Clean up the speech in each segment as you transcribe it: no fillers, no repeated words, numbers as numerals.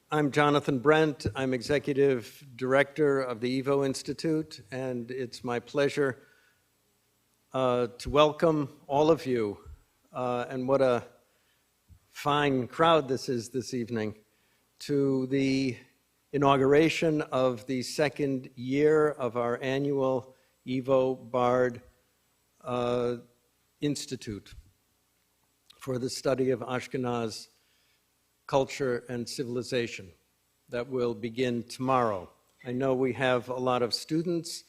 I'm Jonathan Brent. I'm Executive Director of the Evo Institute, and it's my pleasure to welcome all of you. And what a fine crowd this is this evening, to the inauguration of the second year of our annual YIVO-Bard Institute for the study of Ashkenazi culture and civilization that will begin tomorrow. I know we have a lot of students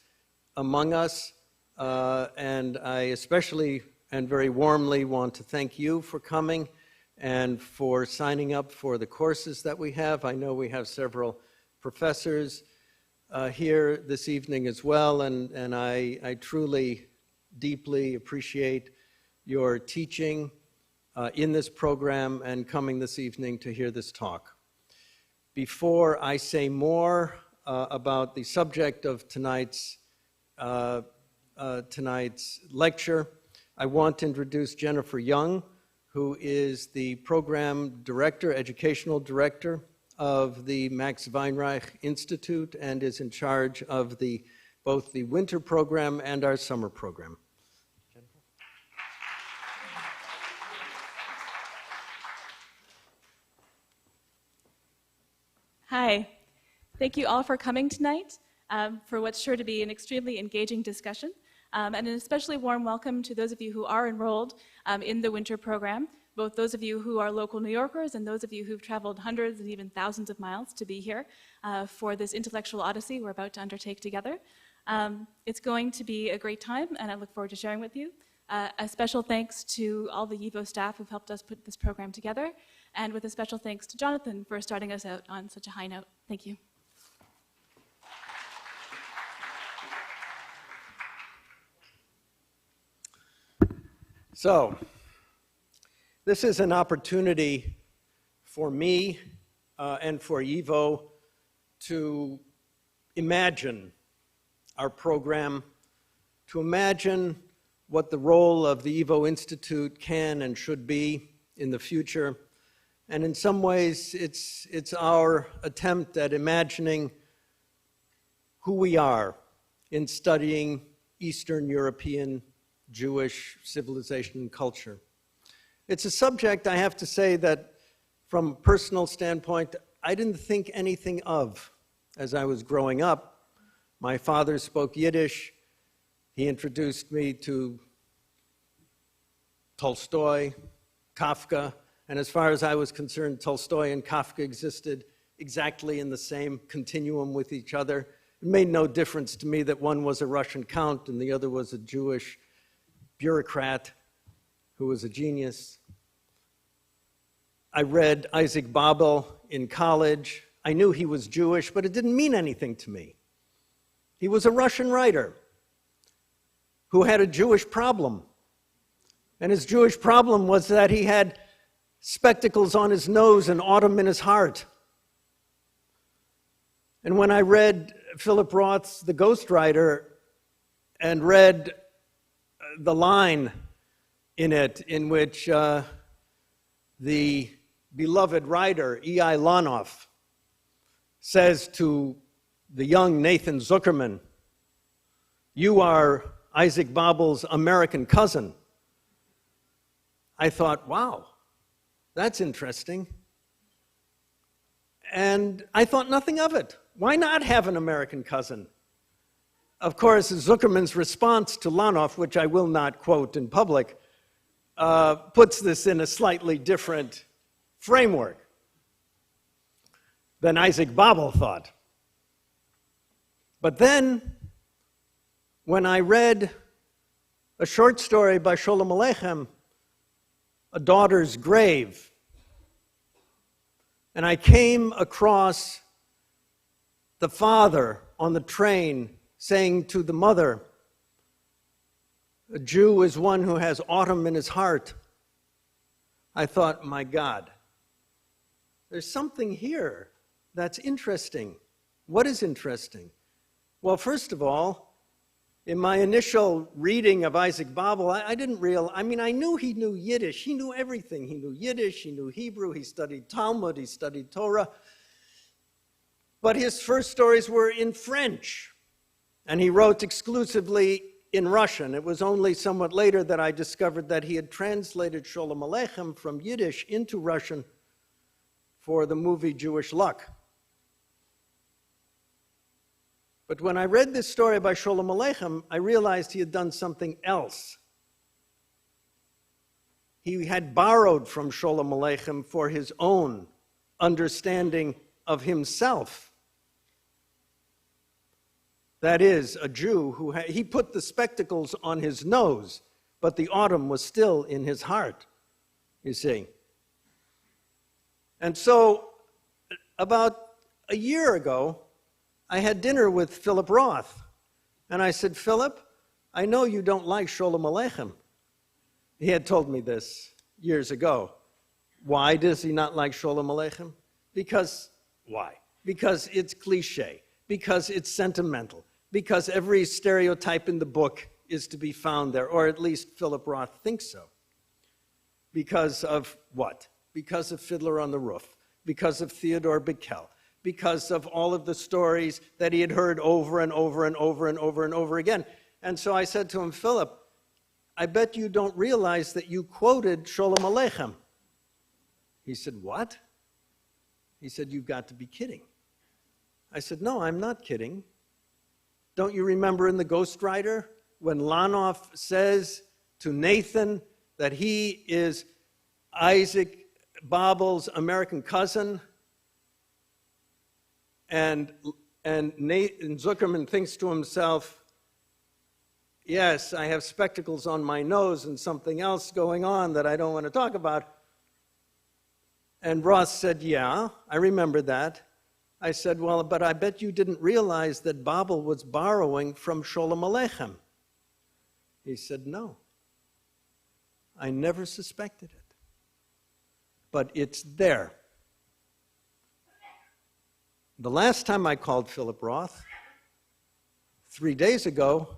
among us, and I especially and very warmly want to thank you for coming and for signing up for the courses that we have. I know we have several professors here this evening as well, and I truly, deeply appreciate your teaching in this program and coming this evening to hear this talk. Before I say more about the subject of tonight's lecture, I want to introduce Jennifer Young, who is the program director, educational director of the Max Weinreich Institute and is in charge of both the winter program and our summer program. Hi, thank you all for coming tonight for what's sure to be an extremely engaging discussion, and an especially warm welcome to those of you who are enrolled in the winter program, both those of you who are local New Yorkers and those of you who've traveled hundreds and even thousands of miles to be here for this intellectual odyssey we're about to undertake together. It's going to be a great time, and I look forward to sharing with you. A special thanks to all the YIVO staff who've helped us put this program together, and with a special thanks to Jonathan for starting us out on such a high note. Thank you. So, this is an opportunity for me and for YIVO to imagine our program, to imagine what the role of the Evo Institute can and should be in the future. And in some ways, it's our attempt at imagining who we are in studying Eastern European Jewish civilization and culture. It's a subject, I have to say, that from a personal standpoint, I didn't think anything of as I was growing up. My father spoke Yiddish. He introduced me to Tolstoy, Kafka, and as far as I was concerned, Tolstoy and Kafka existed exactly in the same continuum with each other. It made no difference to me that one was a Russian count and the other was a Jewish bureaucrat who was a genius. I read Isaac Babel in college. I knew he was Jewish, but it didn't mean anything to me. He was a Russian writer who had a Jewish problem. And his Jewish problem was that he had spectacles on his nose and autumn in his heart. And when I read Philip Roth's The Ghostwriter and read the line in it in which the beloved writer E.I. Lonoff says to the young Nathan Zuckerman, "You are Isaac Babel's American cousin," I thought, wow, that's interesting. And I thought nothing of it. Why not have an American cousin? Of course, Zuckerman's response to Lonoff, which I will not quote in public, puts this in a slightly different framework than Isaac Babel thought. But then, when I read a short story by Sholem Aleichem, A Daughter's Grave, and I came across the father on the train saying to the mother, "A Jew is one who has autumn in his heart," I thought, my God, there's something here that's interesting. What is interesting? Well, first of all, in my initial reading of Isaac Babel, I didn't realize, I knew he knew Yiddish. He knew everything. He knew Yiddish, he knew Hebrew, he studied Talmud, he studied Torah. But his first stories were in French, and he wrote exclusively in Russian. It was only somewhat later that I discovered that he had translated Sholem Aleichem from Yiddish into Russian for the movie Jewish Luck. But when I read this story by Sholem Aleichem, I realized he had done something else. He had borrowed from Sholem Aleichem for his own understanding of himself. That is, a Jew who he put the spectacles on his nose, but the autumn was still in his heart, you see. And so, about a year ago, I had dinner with Philip Roth, and I said, Philip, I know you don't like Sholem Aleichem. He had told me this years ago. Why does he not like Sholem Aleichem? Because, why? Because it's cliche, because it's sentimental, because every stereotype in the book is to be found there, or at least Philip Roth thinks so. Because of what? Because of Fiddler on the Roof, because of Theodore Bickel, because of all of the stories that he had heard over and over and over and over and over again. And so I said to him, Philip, I bet you don't realize that you quoted Sholem Aleichem. He said, what? He said, you've got to be kidding. I said, no, I'm not kidding. Don't you remember in The Ghost Rider when Lanoff says to Nathan that he is Isaac Babel's American cousin? And Zuckerman thinks to himself, yes, I have spectacles on my nose and something else going on that I don't want to talk about. And Roth said, yeah, I remember that. I said, well, but I bet you didn't realize that Babel was borrowing from Sholem Aleichem. He said, no. I never suspected it. But it's there. The last time I called Philip Roth, 3 days ago,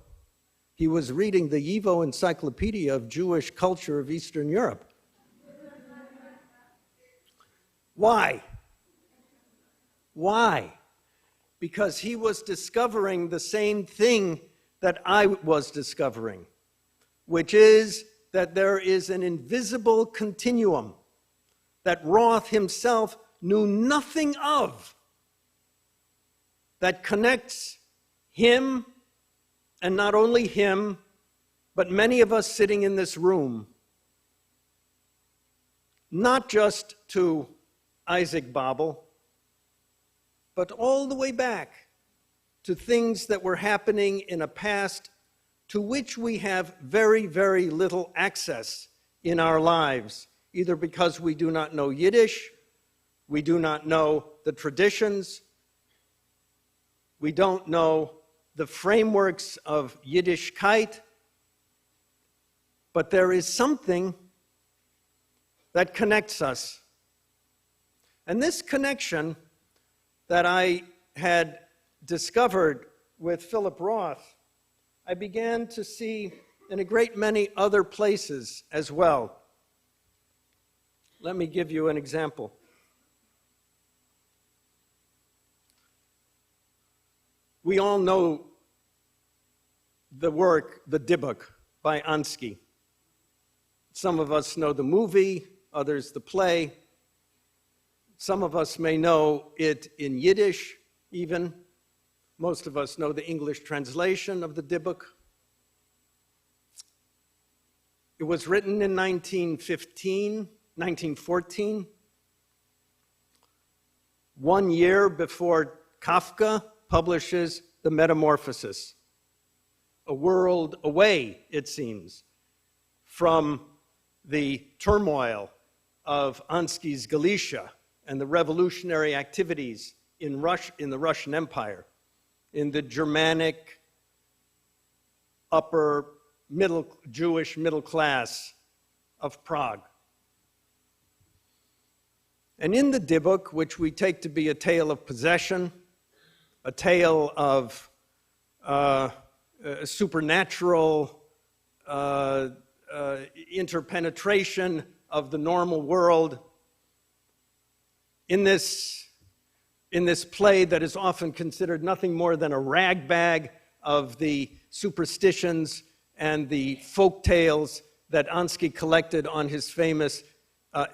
he was reading the YIVO Encyclopedia of Jewish Culture of Eastern Europe. Why? Why? Because he was discovering the same thing that I was discovering, which is that there is an invisible continuum that Roth himself knew nothing of, that connects him, and not only him, but many of us sitting in this room, not just to Isaac Babel, but all the way back to things that were happening in a past to which we have very, very little access in our lives, either because we do not know Yiddish, we do not know the traditions, we don't know the frameworks of Yiddishkeit, but there is something that connects us. And this connection that I had discovered with Philip Roth, I began to see in a great many other places as well. Let me give you an example. We all know the work, the Dybbuk, by Ansky. Some of us know the movie, others the play. Some of us may know it in Yiddish, even. Most of us know the English translation of the Dybbuk. It was written in 1914, 1 year before Kafka publishes The Metamorphosis, a world away, it seems, from the turmoil of Ansky's Galicia and the revolutionary activities in the Russian Empire, in the Germanic upper Jewish middle class of Prague. And in the Dybbuk, which we take to be a tale of possession, a tale of supernatural interpenetration of the normal world, in this in this play that is often considered nothing more than a ragbag of the superstitions and the folk tales that Ansky collected on his famous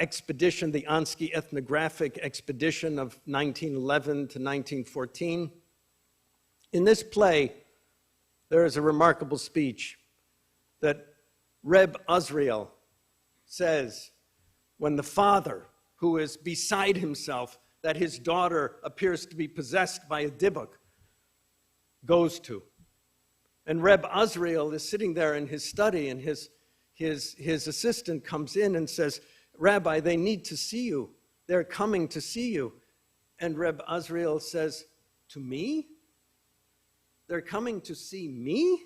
expedition, the Ansky ethnographic expedition of 1911 to 1914. In this play, there is a remarkable speech that Reb Azriel says when the father, who is beside himself that his daughter appears to be possessed by a Dybbuk, goes to. And Reb Azriel is sitting there in his study, and his assistant comes in and says, "Rabbi, they need to see you. They're coming to see you." And Reb Azriel says, "To me? They're coming to see me?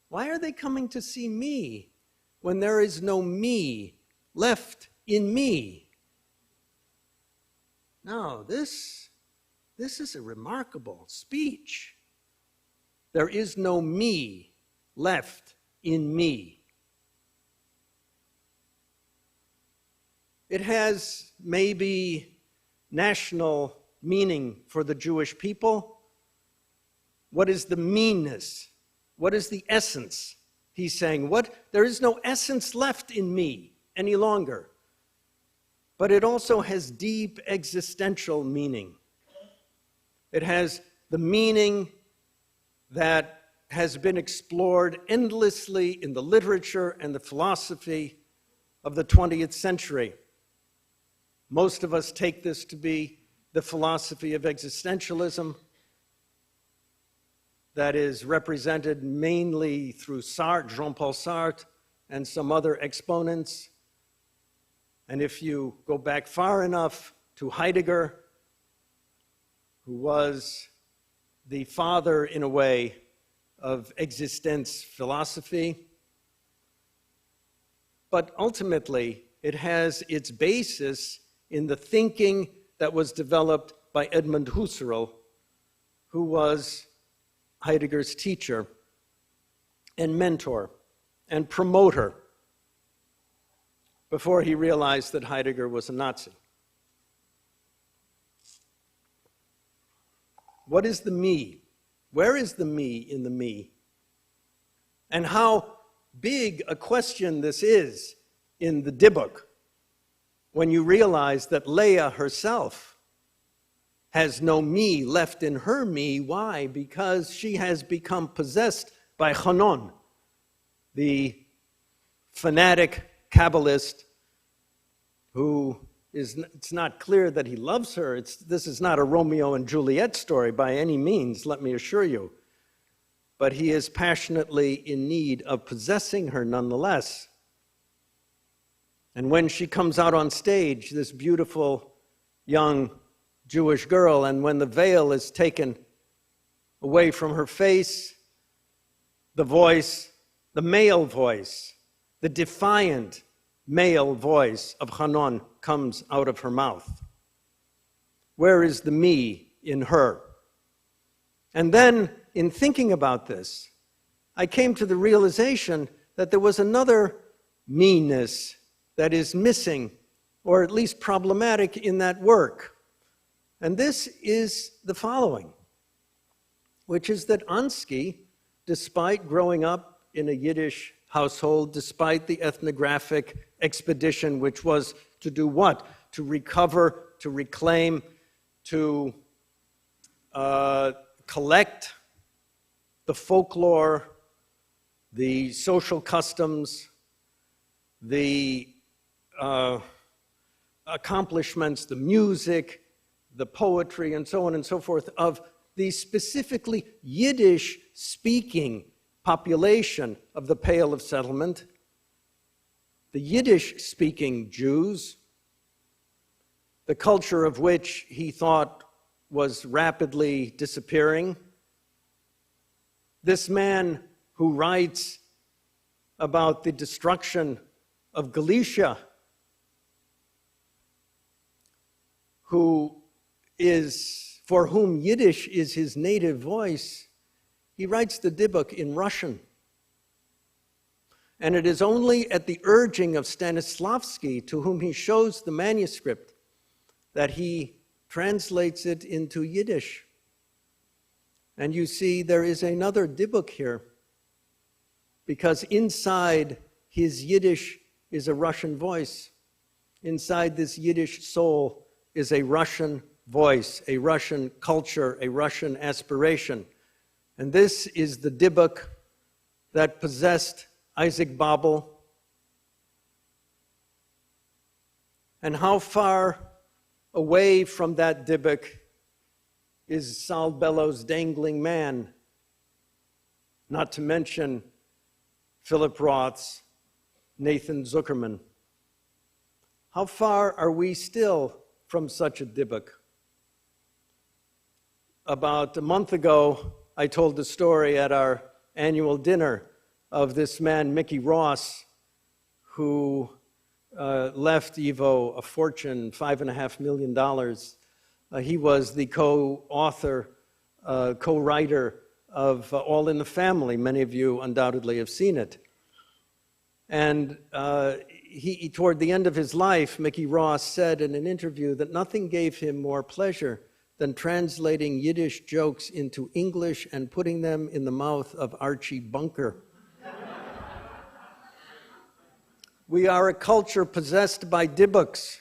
Why are they coming to see me when there is no me left in me?" Now, this is a remarkable speech. There is no me left in me. It has maybe national meaning for the Jewish people. What is the meanness? What is the essence? He's saying, there is no essence left in me any longer. But it also has deep existential meaning. It has the meaning that has been explored endlessly in the literature and the philosophy of the 20th century. Most of us take this to be the philosophy of existentialism that is represented mainly through Sartre, Jean-Paul Sartre, and some other exponents. And if you go back far enough to Heidegger, who was the father, in a way, of existence philosophy. But ultimately, it has its basis in the thinking that was developed by Edmund Husserl, who was Heidegger's teacher and mentor and promoter before he realized that Heidegger was a Nazi. What is the me? Where is the me in the me? And how big a question this is in the Dybbuk when you realize that Leah herself has no me left in her me. Why? Because she has become possessed by Chanon, the fanatic Kabbalist who it's not clear that he loves her. This is not a Romeo and Juliet story by any means, let me assure you. But he is passionately in need of possessing her nonetheless. And when she comes out on stage, this beautiful young Jewish girl, and when the veil is taken away from her face, the voice, the male voice, the defiant male voice of Chanon comes out of her mouth. Where is the me in her? And then, in thinking about this, I came to the realization that there was another meanness that is missing, or at least problematic in that work. And this is the following, which is that Ansky, despite growing up in a Yiddish household, despite the ethnographic expedition, which was to do what? To recover, to reclaim, to collect the folklore, the social customs, the accomplishments, the music, the poetry, and so on and so forth, of the specifically Yiddish-speaking population of the Pale of Settlement, the Yiddish-speaking Jews, the culture of which he thought was rapidly disappearing. This man who writes about the destruction of Galicia, for whom Yiddish is his native voice, he writes the Dybbuk in Russian. And it is only at the urging of Stanislavski, to whom he shows the manuscript, that he translates it into Yiddish. And you see there is another Dybbuk here, because inside his Yiddish is a Russian voice. Inside this Yiddish soul is a Russian voice, a Russian culture, a Russian aspiration. And this is the Dybbuk that possessed Isaac Babel. And how far away from that Dybbuk is Saul Bellow's Dangling Man, not to mention Philip Roth's Nathan Zuckerman. How far are we still from such a Dybbuk? About a month ago, I told the story at our annual dinner of this man, Mickey Ross, who left YIVO a fortune, $5.5 million. He was the co-author, co-writer of All in the Family. Many of you undoubtedly have seen it. And toward the end of his life, Mickey Ross said in an interview that nothing gave him more pleasure than translating Yiddish jokes into English and putting them in the mouth of Archie Bunker. We are a culture possessed by Dybbuks.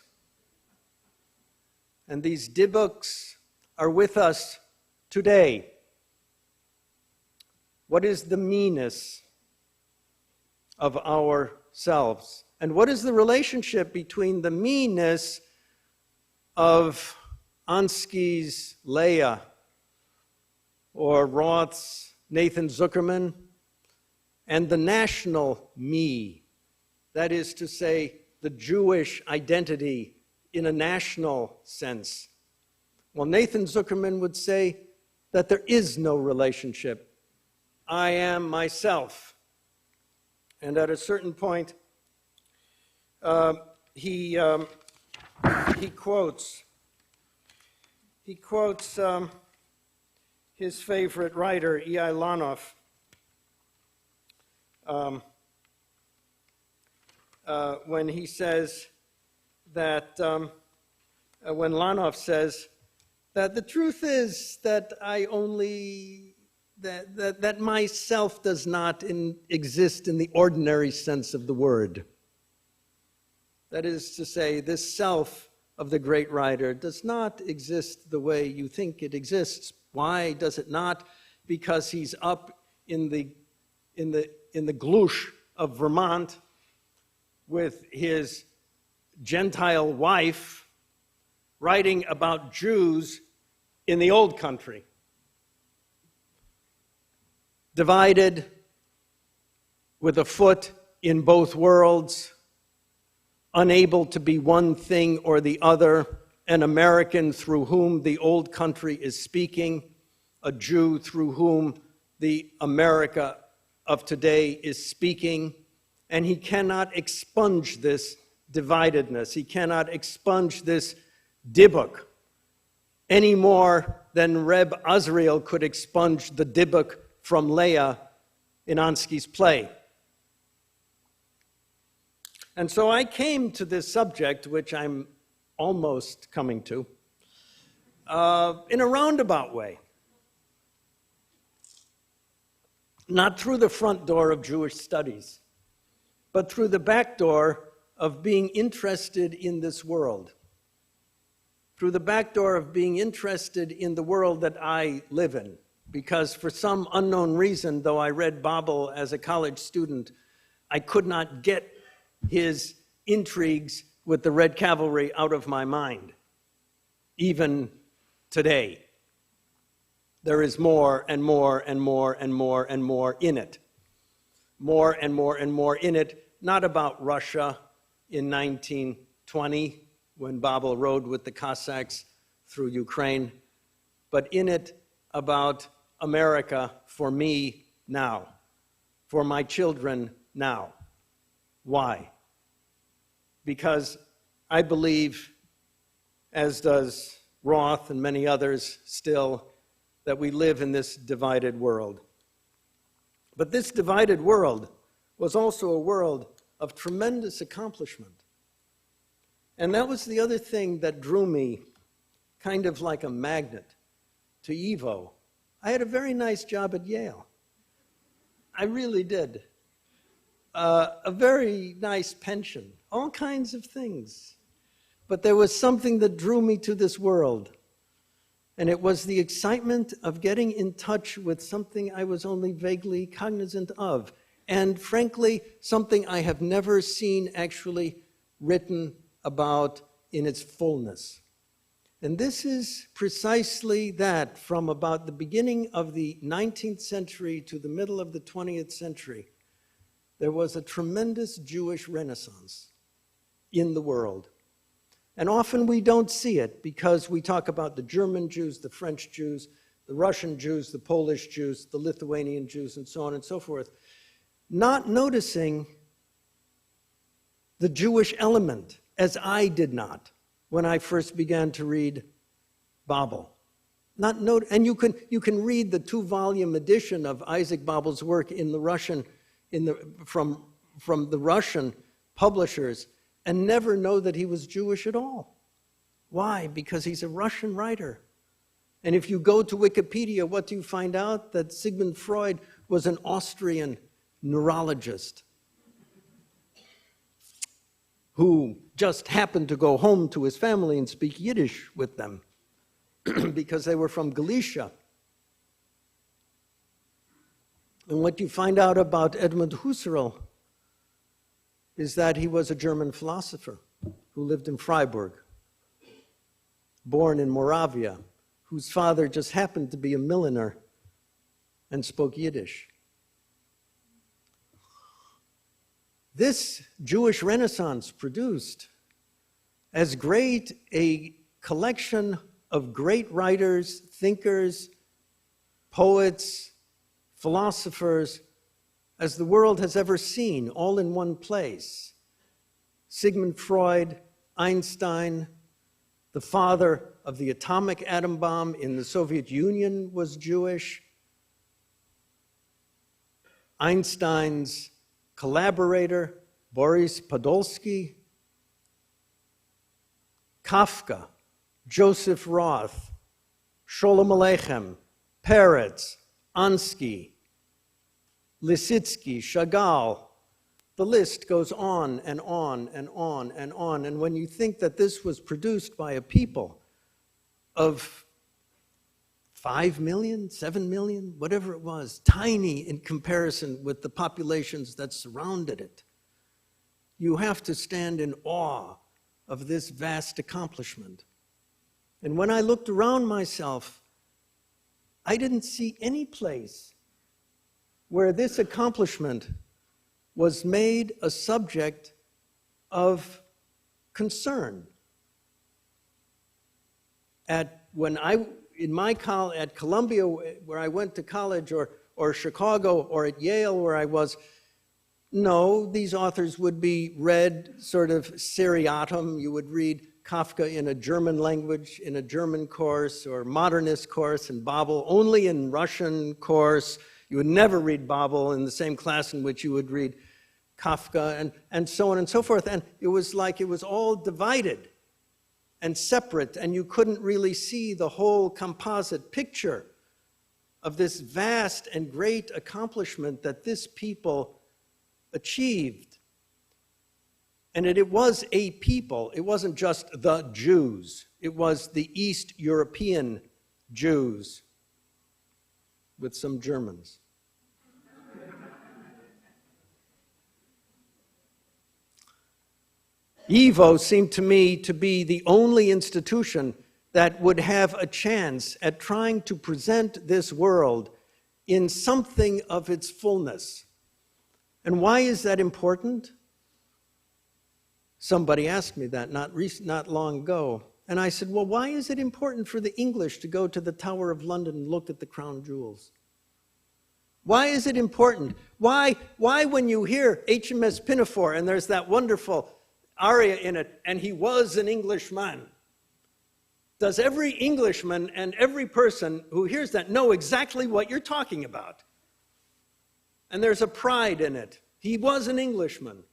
And these Dybbuks are with us today. What is the meanness of ourselves? And what is the relationship between the meanness of Ansky's Leah or Roth's Nathan Zuckerman and the national me? That is to say, the Jewish identity in a national sense. Well, Nathan Zuckerman would say that there is no relationship. I am myself. And at a certain point, he quotes his favorite writer, E.I. Lanoff, when he says that, when Lanoff says that the truth is that that myself does not exist in the ordinary sense of the word. That is to say, this self of the great writer does not exist the way you think it exists. Why does it not? Because he's up in the Glush of Vermont with his Gentile wife writing about Jews in the old country. Divided with a foot in both worlds, unable to be one thing or the other, an American through whom the old country is speaking, a Jew through whom the America of today is speaking, and he cannot expunge this dividedness. He cannot expunge this Dybbuk any more than Reb Azriel could expunge the Dybbuk from Leah in Ansky's play. And so I came to this subject, which I'm almost coming to, in a roundabout way. Not through the front door of Jewish studies, but through the back door of being interested in this world. Through the back door of being interested in the world that I live in. Because for some unknown reason, though I read Babel as a college student, I could not get his intrigues with the Red Cavalry out of my mind, even today. There is more and more and more and more and more in it. More and more and more in it, not about Russia in 1920, when Babel rode with the Cossacks through Ukraine, but in it about America for me now, for my children now. Why? Because I believe, as does Roth and many others still, that we live in this divided world. But this divided world was also a world of tremendous accomplishment. And that was the other thing that drew me kind of like a magnet to Evo. I had a very nice job at Yale. I really did. A very nice pension, all kinds of things. But there was something that drew me to this world. And it was the excitement of getting in touch with something I was only vaguely cognizant of. And frankly, something I have never seen actually written about in its fullness. And this is precisely that, from about the beginning of the 19th century to the middle of the 20th century, there was a tremendous Jewish renaissance in the world. And often we don't see it because we talk about the German Jews, the French Jews, the Russian Jews, the Polish Jews, the Lithuanian Jews, and so on and so forth, not noticing the Jewish element, as I did not when I first began to read Babel. And you can read the 2-volume edition of Isaac Babel's work in the Russian, from the Russian publishers, and never know that he was Jewish at all. Why? Because he's a Russian writer. And if you go to Wikipedia, what do you find out? That Sigmund Freud was an Austrian neurologist who just happened to go home to his family and speak Yiddish with them because they were from Galicia. And what you find out about Edmund Husserl is that he was a German philosopher who lived in Freiburg, born in Moravia, whose father just happened to be a milliner and spoke Yiddish. This Jewish Renaissance produced as great a collection of great writers, thinkers, poets, philosophers, as the world has ever seen, all in one place. Sigmund Freud, Einstein, the father of the atomic atom bomb in the Soviet Union was Jewish. Einstein's collaborator, Boris Podolsky, Kafka, Joseph Roth, Sholem Aleichem, Peretz, Ansky, Lissitzky, Chagall. The list goes on and on and on and on. And when you think that this was produced by a people of 5 million, 7 million, whatever it was, tiny in comparison with the populations that surrounded it, you have to stand in awe of this vast accomplishment. And when I looked around myself, I didn't see any place where this accomplishment was made a subject of concern. At Columbia, where I went to college, or Chicago, or at Yale, where I was, no, these authors would be read sort of seriatim. You would read Kafka in a German language, in a German course, or modernist course, and Babel only in Russian course. You would never read Babel in the same class in which you would read Kafka, and so on and so forth. And it was like it was all divided and separate, and you couldn't really see the whole composite picture of this vast and great accomplishment that this people achieved. And it was a people. It wasn't just the Jews. It was the East European Jews with some Germans. YIVO seemed to me to be the only institution that would have a chance at trying to present this world in something of its fullness. And why is that important? Somebody asked me that not long ago. And I said, well, why is it important for the English to go to the Tower of London and look at the crown jewels? Why is it important? Why when you hear HMS Pinafore and there's that wonderful aria in it, and he was an Englishman, does every Englishman and every person who hears that know exactly what you're talking about? And there's a pride in it. He was an Englishman.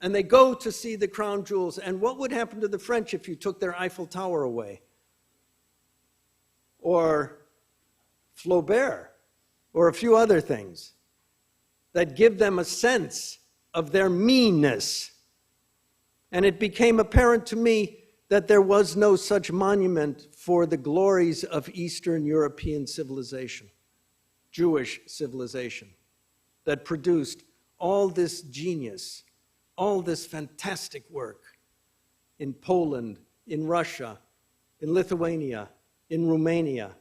And they go to see the crown jewels. And what would happen to the French if you took their Eiffel Tower away? or Flaubert, or a few other things that give them a sense of their meanness. And it became apparent to me that there was no such monument for the glories of Eastern European civilization, Jewish civilization, that produced all this genius, all this fantastic work in Poland, in Russia, in Lithuania, in Romania,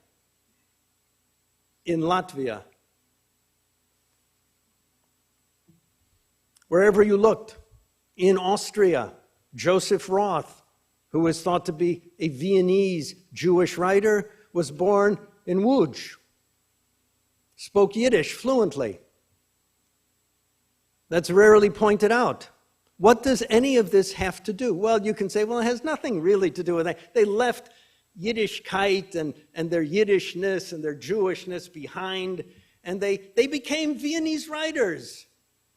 in Latvia. Wherever you looked, in Austria, Joseph Roth, who is thought to be a Viennese Jewish writer, was born in Łódź, spoke Yiddish fluently. That's rarely pointed out. What does any of this have to do? Well, you can say, well, it has nothing really to do with that. They left Yiddishkeit and their Yiddishness and their Jewishness behind, and they became Viennese writers,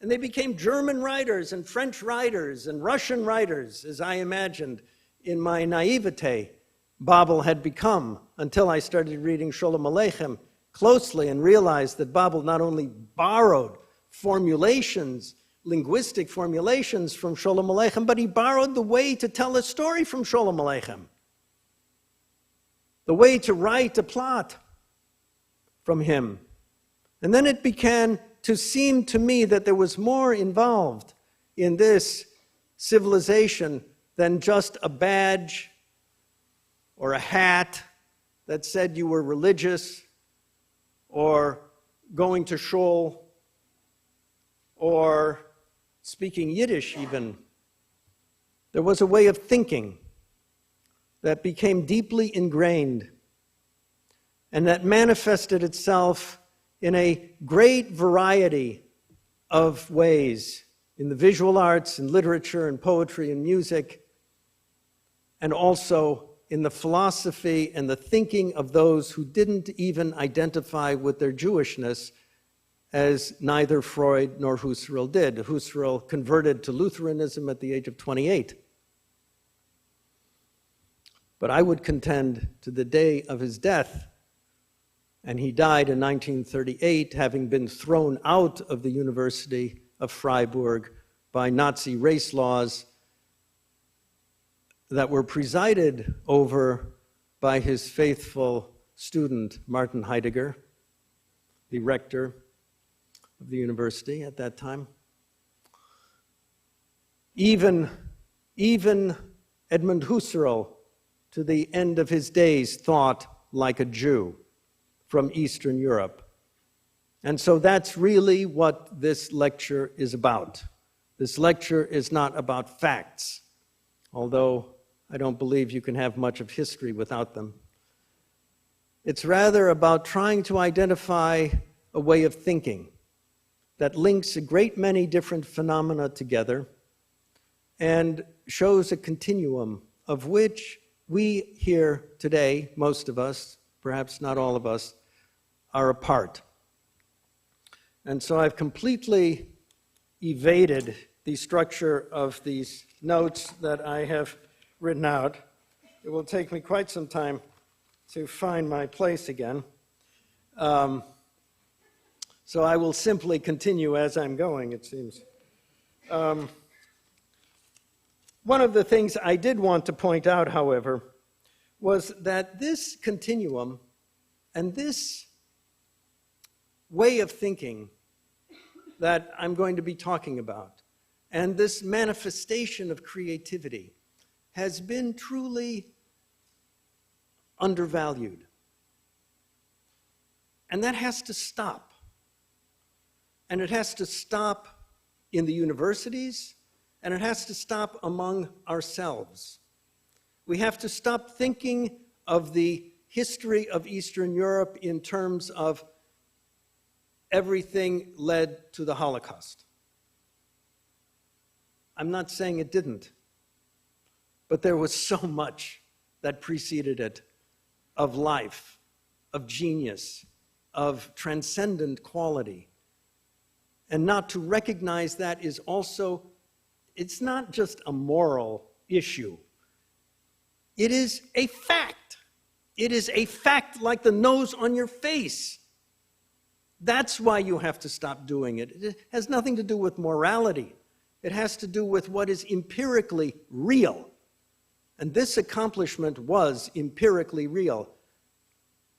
and they became German writers and French writers and Russian writers, as I imagined in my naivete Babel had become, until I started reading Sholem Aleichem closely and realized that Babel not only borrowed formulations, linguistic formulations from Sholem Aleichem, but he borrowed the way to tell a story from Sholem Aleichem, the way to write a plot from him. And then it began to seem to me that there was more involved in this civilization than just a badge or a hat that said you were religious, or going to shul, or speaking Yiddish even. There was a way of thinking that became deeply ingrained and that manifested itself in a great variety of ways, in the visual arts, in literature, and poetry, and music, and also in the philosophy and the thinking of those who didn't even identify with their Jewishness, as neither Freud nor Husserl did. Husserl converted to Lutheranism at the age of 28. But I would contend to the day of his death, and he died in 1938, having been thrown out of the University of Freiburg by Nazi race laws that were presided over by his faithful student, Martin Heidegger, the rector of the university at that time. Even Edmund Husserl, to the end of his days, thought like a Jew from Eastern Europe. And so that's really what this lecture is about. This lecture is not about facts, although I don't believe you can have much of history without them. It's rather about trying to identify a way of thinking that links a great many different phenomena together and shows a continuum of which we here today, most of us, perhaps not all of us, are a part. And so I've completely evaded the structure of these notes that I have written out. It will take me quite some time to find my place again. So I will simply continue as I'm going, it seems. One of the things I did want to point out, however, was that this continuum and this way of thinking that I'm going to be talking about, and this manifestation of creativity, has been truly undervalued. And that has to stop. And it has to stop in the universities, and it has to stop among ourselves. We have to stop thinking of the history of Eastern Europe in terms of everything led to the Holocaust. I'm not saying it didn't, but there was so much that preceded it of life, of genius, of transcendent quality. And not to recognize that is also, it's not just a moral issue. It is a fact. It is a fact like the nose on your face. That's why you have to stop doing it. It has nothing to do with morality. It has to do with what is empirically real. And this accomplishment was empirically real.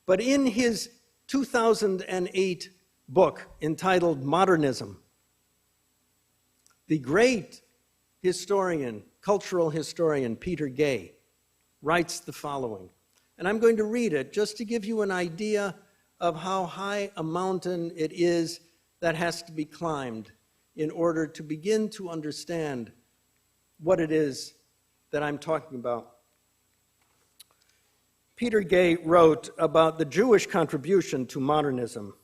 But in his 2008 book entitled Modernism, the great historian, cultural historian, Peter Gay, writes the following. And I'm going to read it just to give you an idea of how high a mountain it is that has to be climbed in order to begin to understand what it is that I'm talking about. Peter Gay wrote about the Jewish contribution to modernism.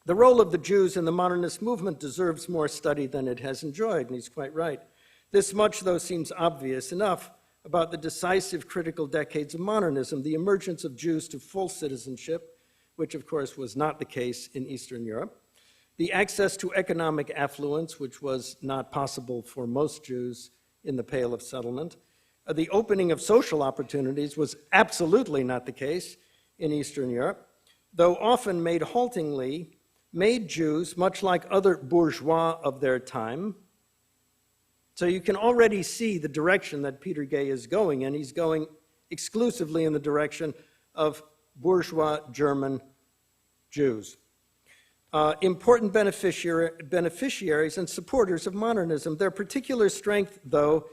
The role of the Jews in the modernist movement deserves more study than it has enjoyed, and he's quite right. This much, though, seems obvious enough about the decisive critical decades of modernism, the emergence of Jews to full citizenship, which of course was not the case in Eastern Europe, the access to economic affluence, which was not possible for most Jews in the Pale of Settlement, the opening of social opportunities was absolutely not the case in Eastern Europe, though often made haltingly, made Jews, much like other bourgeois of their time. So you can already see the direction that Peter Gay is going, and he's going exclusively in the direction of bourgeois German Jews. Important beneficiaries and supporters of modernism. Their particular strength, though,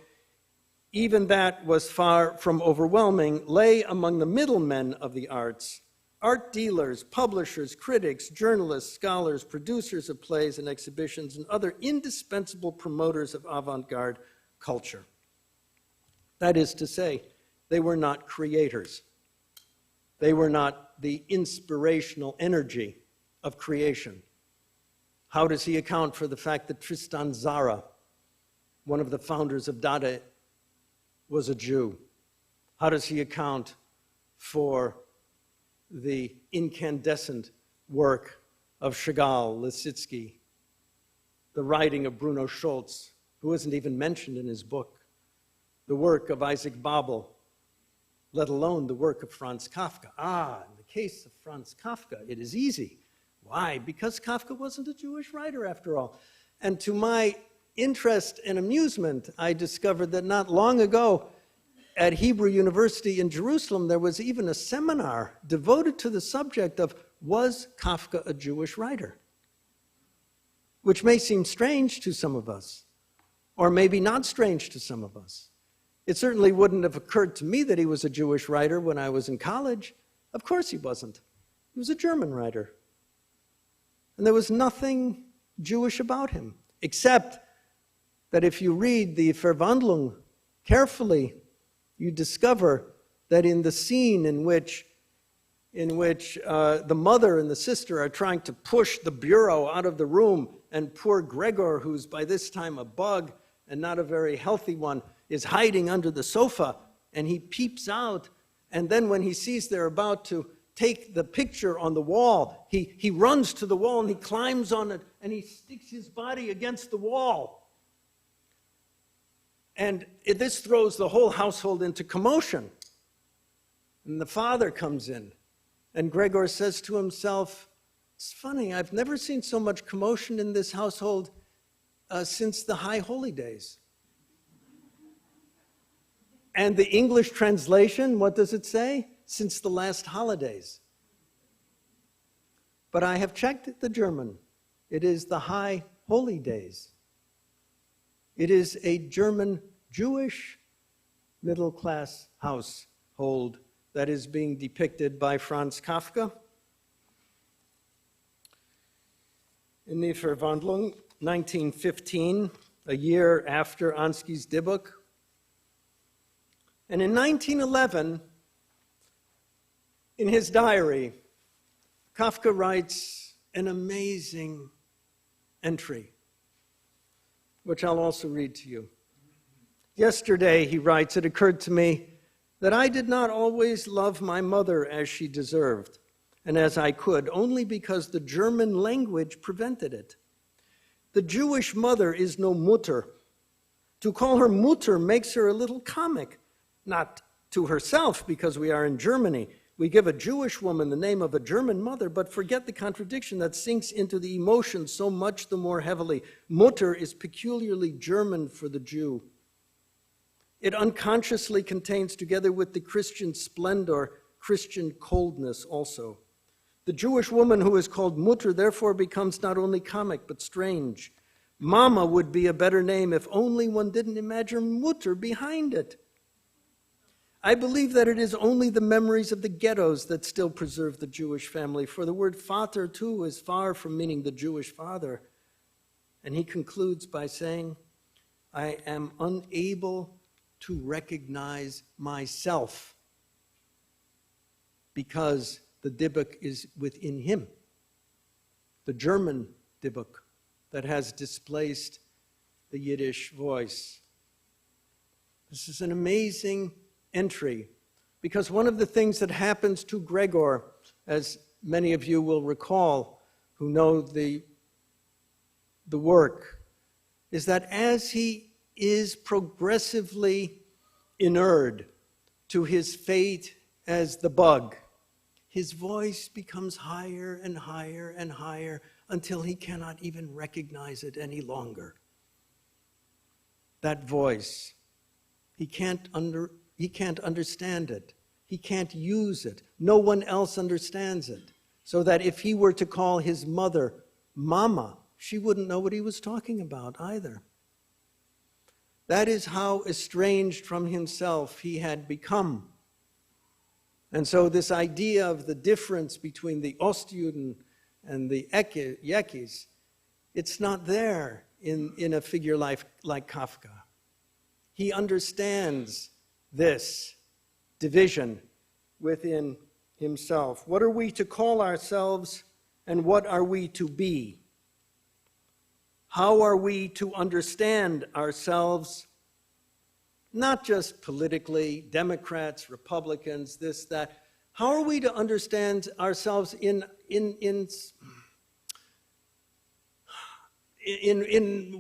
even that was far from overwhelming, lay among the middlemen of the arts, art dealers, publishers, critics, journalists, scholars, producers of plays and exhibitions, and other indispensable promoters of avant-garde culture. That is to say, they were not creators. They were not the inspirational energy of creation. How does he account for the fact that Tristan Tzara, one of the founders of Dada, was a Jew? How does he account for the incandescent work of Chagall, Lissitzky, the writing of Bruno Schulz, who isn't even mentioned in his book, the work of Isaac Babel, let alone the work of Franz Kafka? In the case of Franz Kafka, it is easy. Why? Because Kafka wasn't a Jewish writer after all. And to my interest and amusement, I discovered that not long ago at Hebrew University in Jerusalem, there was even a seminar devoted to the subject of, was Kafka a Jewish writer? Which may seem strange to some of us, or maybe not strange to some of us. It certainly wouldn't have occurred to me that he was a Jewish writer when I was in college. Of course he wasn't. He was a German writer. And there was nothing Jewish about him, except that if you read the Verwandlung carefully, you discover that in the scene in which the mother and the sister are trying to push the bureau out of the room, and poor Gregor, who's by this time a bug and not a very healthy one, is hiding under the sofa, and he peeps out, and then when he sees they're about to take the picture on the wall, he runs to the wall and he climbs on it and he sticks his body against the wall. And this throws the whole household into commotion. And the father comes in, and Gregor says to himself, it's funny, I've never seen so much commotion in this household since the High Holy Days. And the English translation, what does it say? Since the last holidays. But I have checked the German. It is the High Holy Days. It is a German Jewish middle-class household that is being depicted by Franz Kafka. In the Verwandlung, 1915, a year after Ansky's Dybbuk. And in 1911, in his diary, Kafka writes an amazing entry, which I'll also read to you. Yesterday, he writes, it occurred to me that I did not always love my mother as she deserved and as I could, only because the German language prevented it. The Jewish mother is no Mutter. To call her Mutter makes her a little comic, not to herself because we are in Germany. We give a Jewish woman the name of a German mother, but forget the contradiction that sinks into the emotion so much the more heavily. Mutter is peculiarly German for the Jew. It unconsciously contains, together with the Christian splendor, Christian coldness also. The Jewish woman who is called Mutter therefore becomes not only comic but strange. Mama would be a better name if only one didn't imagine Mutter behind it. I believe that it is only the memories of the ghettos that still preserve the Jewish family, for the word Vater, too, is far from meaning the Jewish father. And he concludes by saying, I am unable to recognize myself because the Dybbuk is within him, the German Dybbuk that has displaced the Yiddish voice. This is an amazing entry, because one of the things that happens to Gregor, as many of you will recall who know the work, is that as he is progressively inured to his fate as the bug, his voice becomes higher and higher and higher until he cannot even recognize it any longer. That voice, he can't understand it. He can't use it. No one else understands it. So that if he were to call his mother Mama, she wouldn't know what he was talking about either. That is how estranged from himself he had become. And so this idea of the difference between the Ostjuden and the Yekis, it's not there in a figure like Kafka. He understands this division within himself. What are we to call ourselves and what are we to be? How are we to understand ourselves, not just politically, Democrats, Republicans, this, that. How are we to understand ourselves in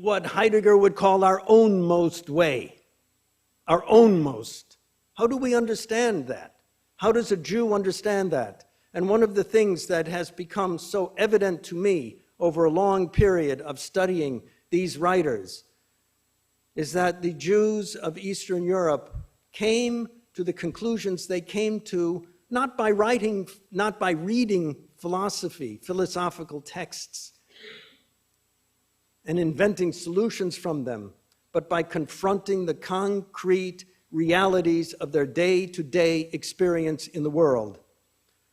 what Heidegger would call our ownmost way? Our ownmost. How do we understand that? How does a Jew understand that? And one of the things that has become so evident to me over a long period of studying these writers is that the Jews of Eastern Europe came to the conclusions they came to not by reading philosophical texts, and inventing solutions from them, but by confronting the concrete realities of their day-to-day experience in the world.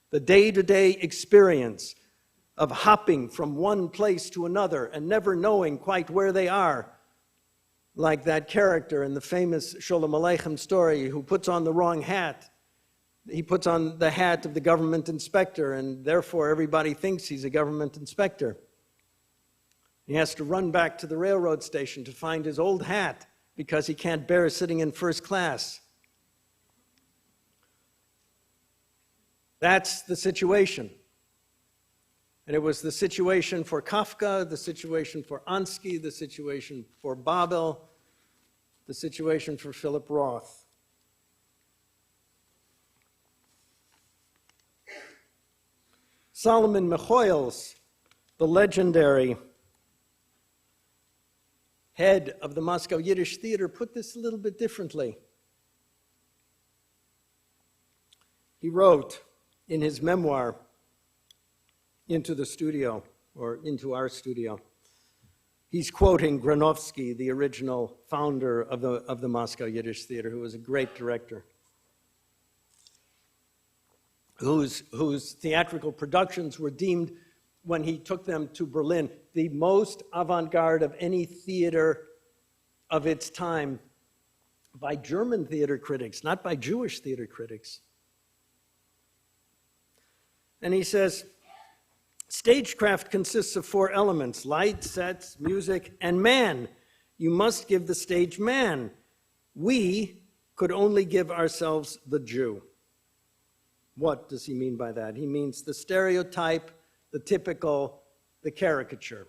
The day-to-day experience of hopping from one place to another and never knowing quite where they are, like that character in the famous Sholem Aleichem story who puts on the wrong hat. He puts on the hat of the government inspector, and therefore everybody thinks he's a government inspector. He has to run back to the railroad station to find his old hat because he can't bear sitting in first class. That's the situation. And it was the situation for Kafka, the situation for Ansky, the situation for Babel, the situation for Philip Roth. Solomon Michoels, the legendary head of the Moscow Yiddish Theater, put this a little bit differently. He wrote in his memoir, Into the Studio, or Into Our Studio, he's quoting Granofski, the original founder of the Moscow Yiddish Theater, who was a great director, whose theatrical productions were deemed, when he took them to Berlin, the most avant-garde of any theater of its time by German theater critics, not by Jewish theater critics. And he says, stagecraft consists of 4 elements: light, sets, music, and man. You must give the stage man. We could only give ourselves the Jew. What does he mean by that? He means the stereotype, the typical, the caricature.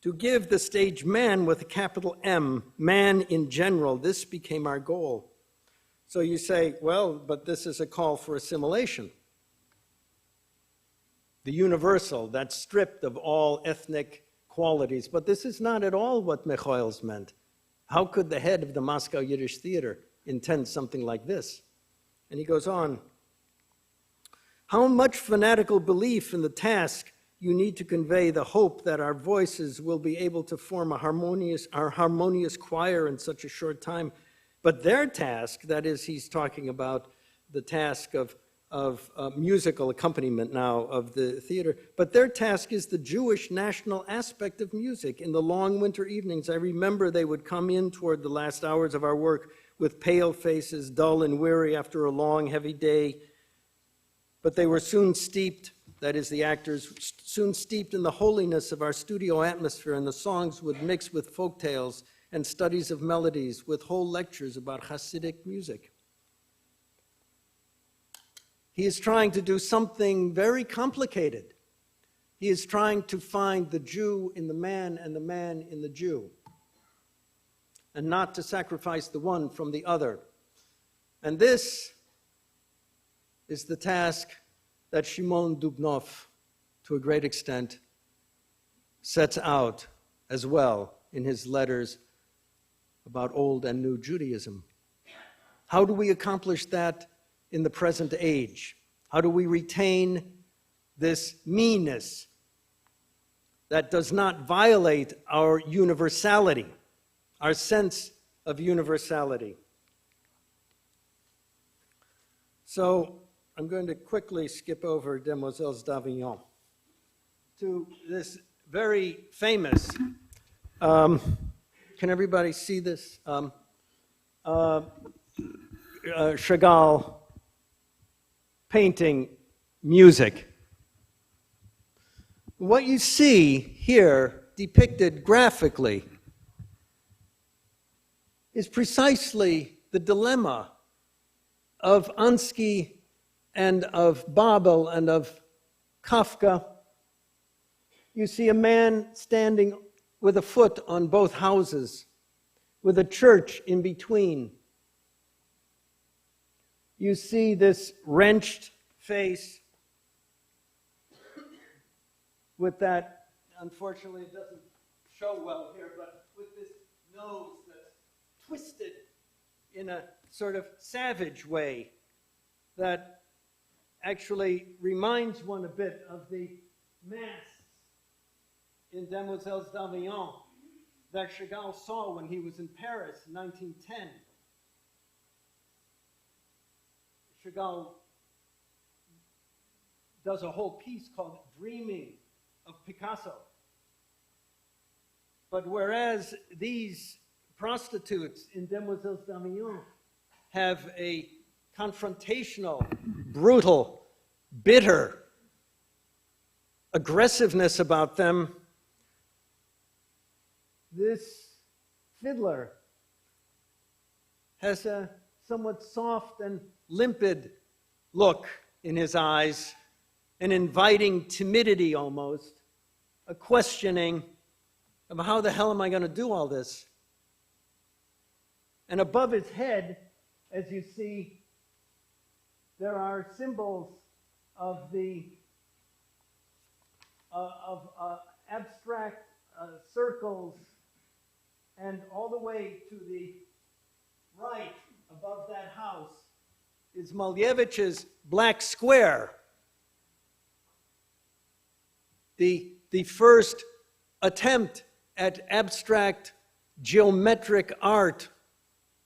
To give the stage man with a capital M, man in general, this became our goal. So you say, well, but this is a call for assimilation. The universal, that's stripped of all ethnic qualities. But this is not at all what Michaels meant. How could the head of the Moscow Yiddish Theater intend something like this? And he goes on, how much fanatical belief in the task you need to convey the hope that our voices will be able to form our harmonious choir in such a short time. But their task, that is, he's talking about the task of musical accompaniment now of the theater, but their task is the Jewish national aspect of music. In the long winter evenings, I remember they would come in toward the last hours of our work with pale faces, dull and weary after a long, heavy day. But they were soon steeped, that is, the actors, soon steeped in the holiness of our studio atmosphere, and the songs would mix with folk tales and studies of melodies, with whole lectures about Hasidic music. He is trying to do something very complicated. He is trying to find the Jew in the man and the man in the Jew, and not to sacrifice the one from the other. And this is the task that Shimon Dubnov, to a great extent, sets out as well in his letters about Old and New Judaism. How do we accomplish that in the present age? How do we retain this meanness that does not violate our universality, our sense of universality? So I'm going to quickly skip over Demoiselles d'Avignon to this very famous, can everybody see this? Chagall painting music. What you see here depicted graphically is precisely the dilemma of Ansky and of Babel and of Kafka. You see a man standing with a foot on both houses, with a church in between. You see this wrenched face with that, unfortunately it doesn't show well here, but with this nose that's twisted in a sort of savage way that actually reminds one a bit of the masks in Demoiselles d'Avignon that Chagall saw when he was in Paris in 1910. Chagall does a whole piece called Dreaming of Picasso. But whereas these prostitutes in Demoiselles d'Avignon have a confrontational, brutal, bitter aggressiveness about them, this fiddler has a somewhat soft and limpid look in his eyes, an inviting timidity almost, a questioning of how the hell am I going to do all this? And above his head, as you see, there are symbols of the abstract circles, and all the way to the right above that house is Malevich's Black Square, the first attempt at abstract geometric art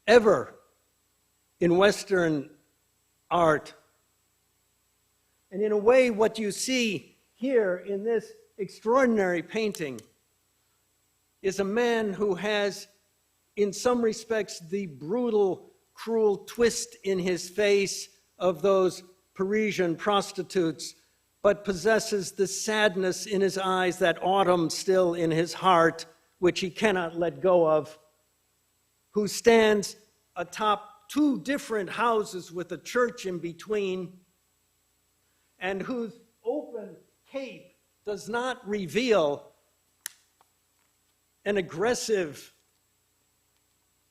ever in Western art. And in a way, what you see here in this extraordinary painting is a man who has, in some respects, the brutal, cruel twist in his face of those Parisian prostitutes, but possesses the sadness in his eyes, that autumn still in his heart, which he cannot let go of, who stands atop two different houses with a church in between, and whose open cape does not reveal an aggressive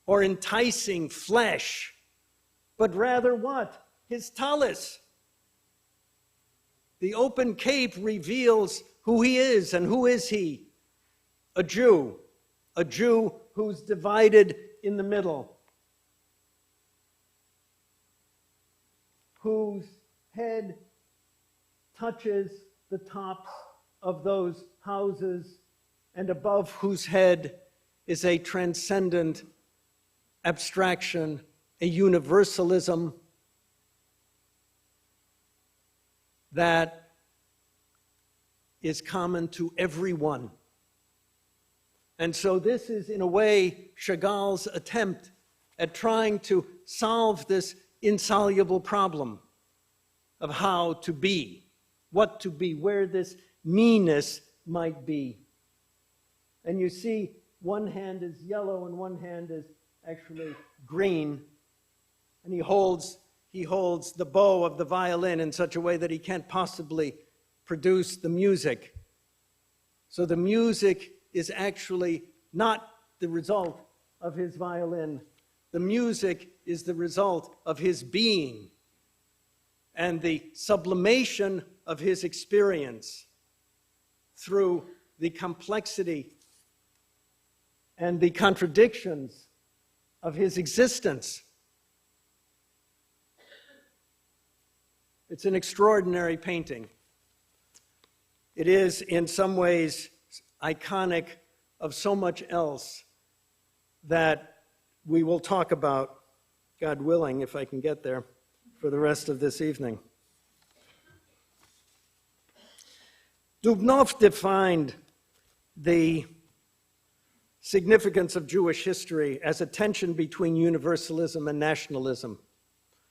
or enticing flesh, but rather what? His talus. The open cape reveals who he is, and who is he? A Jew who's divided in the middle, whose head touches the tops of those houses, and above whose head is a transcendent abstraction, a universalism that is common to everyone. And so this is, in a way, Chagall's attempt at trying to solve this insoluble problem of how to be, what to be, where this meanness might be. And you see, one hand is yellow and one hand is actually green, and he holds the bow of the violin in such a way that he can't possibly produce the music. So the music is actually not the result of his violin. The music is the result of his being and the sublimation of his experience through the complexity and the contradictions of his existence. It's an extraordinary painting. It is, in some ways, iconic of so much else that we will talk about, God willing, if I can get there, for the rest of this evening. Dubnov defined the significance of Jewish history as a tension between universalism and nationalism,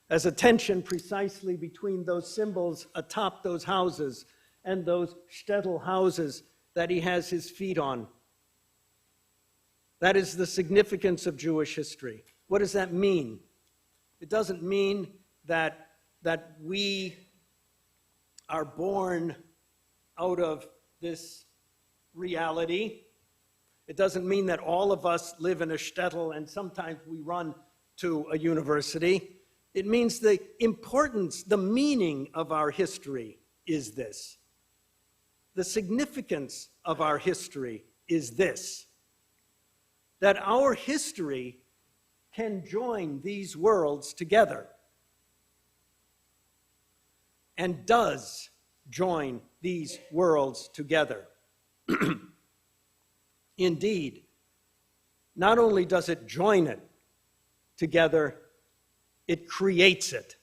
as a tension precisely between those symbols atop those houses and those shtetl houses that he has his feet on. That is the significance of Jewish history. What does that mean? It doesn't mean that we are born out of this reality. It doesn't mean that all of us live in a shtetl and sometimes we run to a university. It means the importance, the meaning of our history is this. The significance of our history is this, that our history can join these worlds together and does join these worlds together. Indeed, not only does it join it together, it creates it.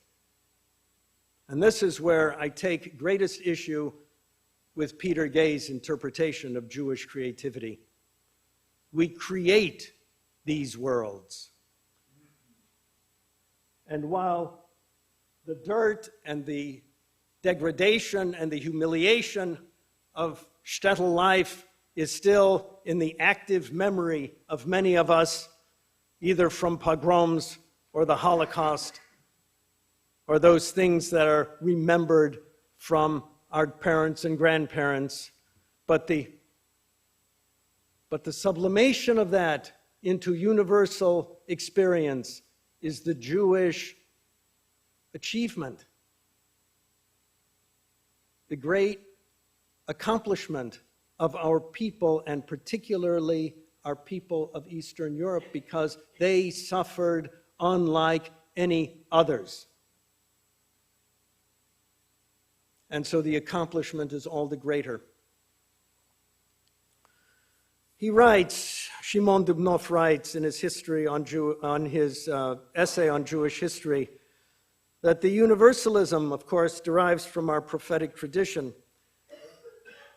And this is where I take greatest issue with Peter Gay's interpretation of Jewish creativity. We create these worlds. And while the dirt and the degradation and the humiliation of shtetl life is still in the active memory of many of us, either from pogroms or the Holocaust, or those things that are remembered from our parents and grandparents, but the sublimation of that into universal experience is the Jewish achievement, the great accomplishment of our people, and particularly our people of Eastern Europe, because they suffered unlike any others. And so the accomplishment is all the greater. He writes, Shimon Dubnov writes in his history on his essay on Jewish history, that the universalism, of course, derives from our prophetic tradition,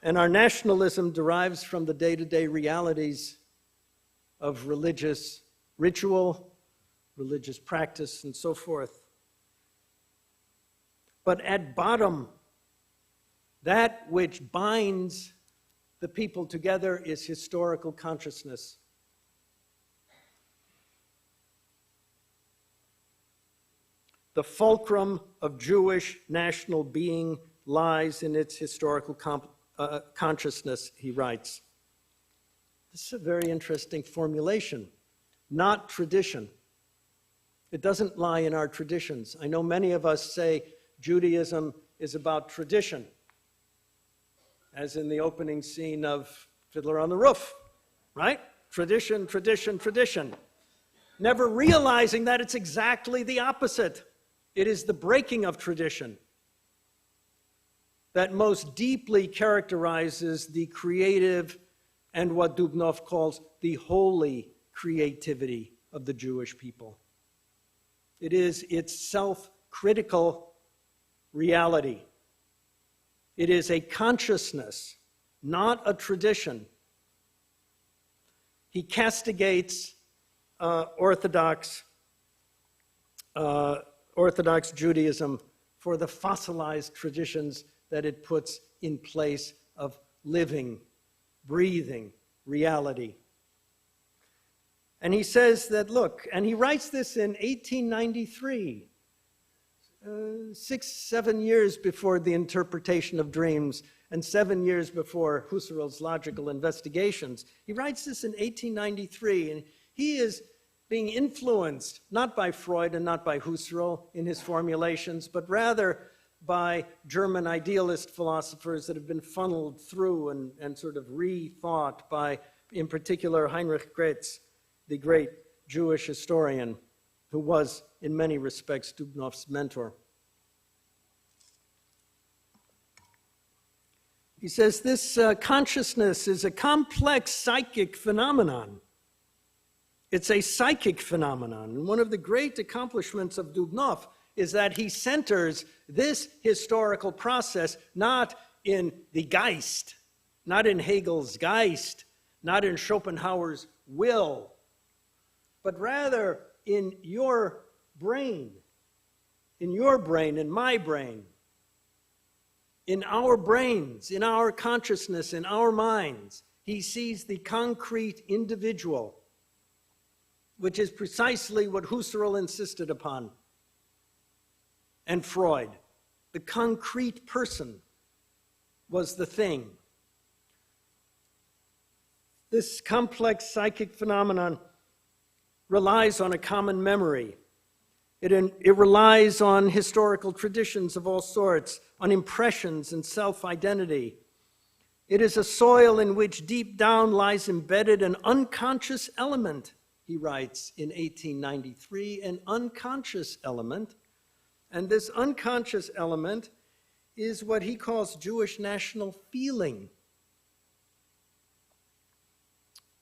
and our nationalism derives from the day-to-day realities of religious ritual, religious practice, and so forth. But at bottom, that which binds the people together is historical consciousness. The fulcrum of Jewish national being lies in its historical consciousness, he writes. This is a very interesting formulation. Not tradition. It doesn't lie in our traditions. I know many of us say Judaism is about tradition, as in the opening scene of Fiddler on the Roof, right? Tradition, tradition, tradition. Never realizing that it's exactly the opposite. It is the breaking of tradition that most deeply characterizes the creative and what Dubnov calls the holy creativity of the Jewish people. It is its self-critical reality. It is a consciousness, not a tradition. He castigates Orthodox Judaism for the fossilized traditions that it puts in place of living, breathing reality. And he says that, look, and he writes this in 1893, 7 years before the interpretation of dreams and 7 years before Husserl's logical investigations. He writes this in 1893, and he is being influenced not by Freud and not by Husserl in his formulations, but rather by German idealist philosophers that have been funneled through and sort of rethought by, in particular, Heinrich Graetz, the great Jewish historian who was, in many respects, Dubnov's mentor. He says this consciousness is a complex psychic phenomenon. It's a psychic phenomenon. And one of the great accomplishments of Dubnov is that he centers this historical process not in the Geist, not in Hegel's Geist, not in Schopenhauer's will, but rather in your brain, in my brain, in our brains, in our consciousness, in our minds. He sees the concrete individual, which is precisely what Husserl insisted upon, and Freud. The concrete person was the thing. This complex psychic phenomenon relies on a common memory. It relies on historical traditions of all sorts, on impressions and self-identity. It is a soil in which deep down lies embedded an unconscious element, he writes in 1893, an unconscious element. And this unconscious element is what he calls Jewish national feeling.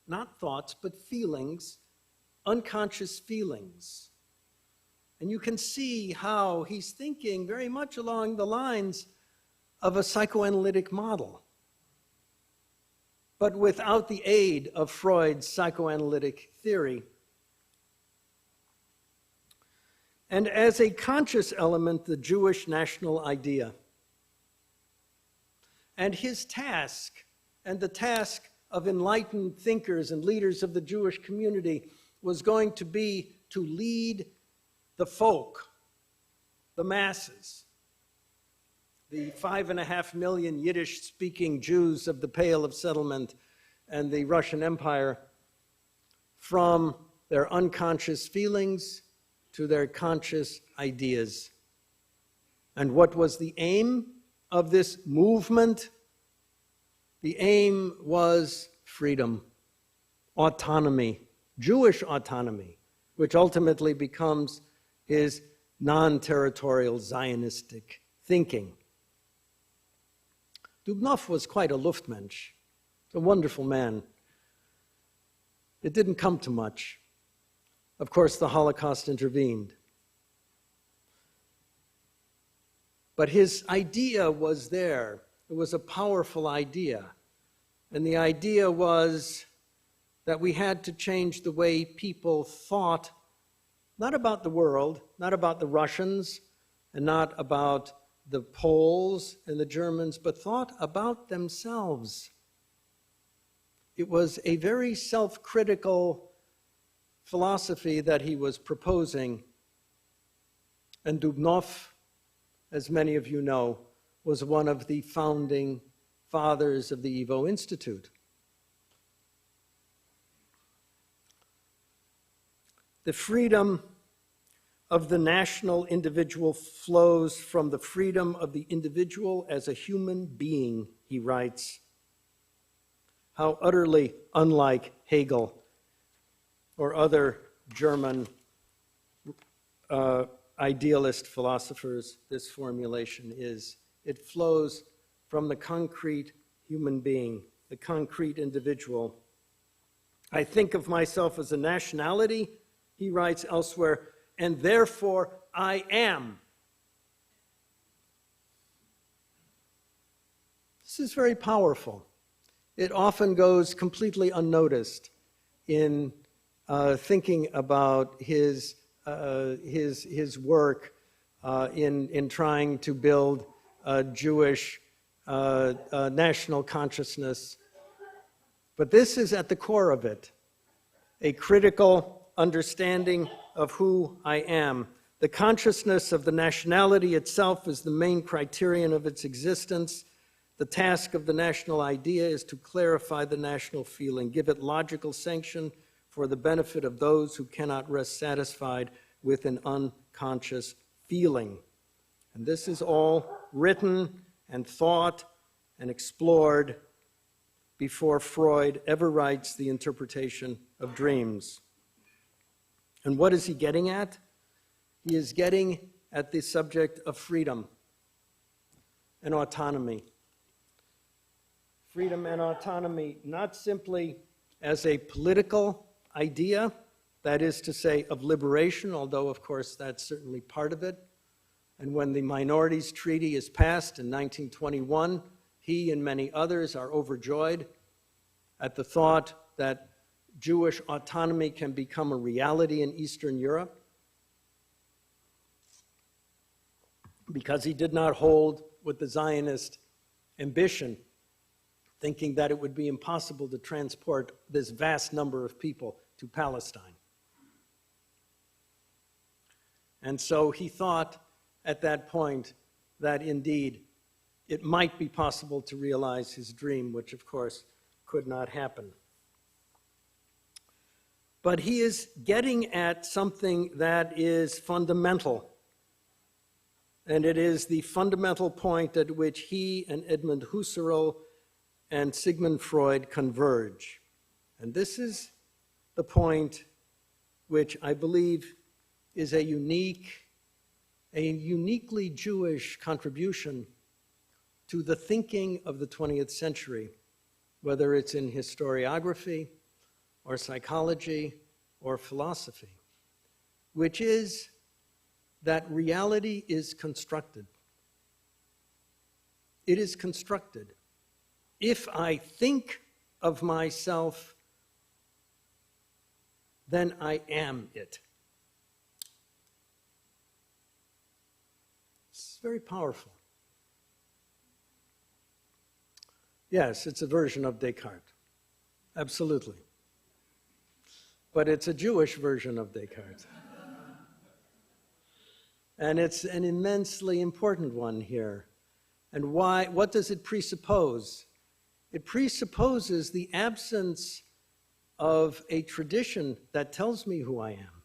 Not thoughts, but feelings, unconscious feelings. And you can see how he's thinking very much along the lines of a psychoanalytic model, but without the aid of Freud's psychoanalytic theory. And as a conscious element, the Jewish national idea. And his task, and the task of enlightened thinkers and leaders of the Jewish community, was going to be to lead the folk, the masses, the 5.5 million Yiddish-speaking Jews of the Pale of Settlement and the Russian Empire, from their unconscious feelings to their conscious ideas. And what was the aim of this movement? The aim was freedom, autonomy, Jewish autonomy, which ultimately becomes his non-territorial Zionistic thinking. Dubnov was quite a Luftmensch, a wonderful man. It didn't come to much. Of course, the Holocaust intervened. But his idea was there. It was a powerful idea. And the idea was that we had to change the way people thought, not about the world, not about the Russians, and not about the Poles and the Germans, but thought about themselves. It was a very self-critical philosophy that he was proposing. And Dubnov, as many of you know, was one of the founding fathers of the YIVO Institute. The freedom of the national individual flows from the freedom of the individual as a human being, he writes. How utterly unlike Hegel or other German idealist philosophers this formulation is. It flows from the concrete human being, the concrete individual. I think of myself as a nationality, he writes elsewhere, and therefore I am. This is very powerful. It often goes completely unnoticed in thinking about his work in trying to build a Jewish national consciousness. But this is at the core of it, a critical understanding of who I am. The consciousness of the nationality itself is the main criterion of its existence. The task of the national idea is to clarify the national feeling, give it logical sanction for the benefit of those who cannot rest satisfied with an unconscious feeling. And this is all written and thought and explored before Freud ever writes the interpretation of dreams. And what is he getting at? He is getting at the subject of freedom and autonomy. Freedom and autonomy, not simply as a political idea, that is to say, of liberation, although, of course, that's certainly part of it. And when the Minorities Treaty is passed in 1921, he and many others are overjoyed at the thought that Jewish autonomy can become a reality in Eastern Europe, because he did not hold with the Zionist ambition, thinking that it would be impossible to transport this vast number of people to Palestine. And so he thought at that point that indeed it might be possible to realize his dream, which of course could not happen. But he is getting at something that is fundamental. And it is the fundamental point at which he and Edmund Husserl and Sigmund Freud converge. And this is the point which I believe is a uniquely Jewish contribution to the thinking of the 20th century, whether it's in historiography or psychology or philosophy, which is that reality is constructed. It is constructed. If I think of myself, then I am it. It's very powerful. Yes, it's a version of Descartes. Absolutely. But it's a Jewish version of Descartes. And it's an immensely important one here. And why? What does it presuppose? It presupposes the absence of a tradition that tells me who I am.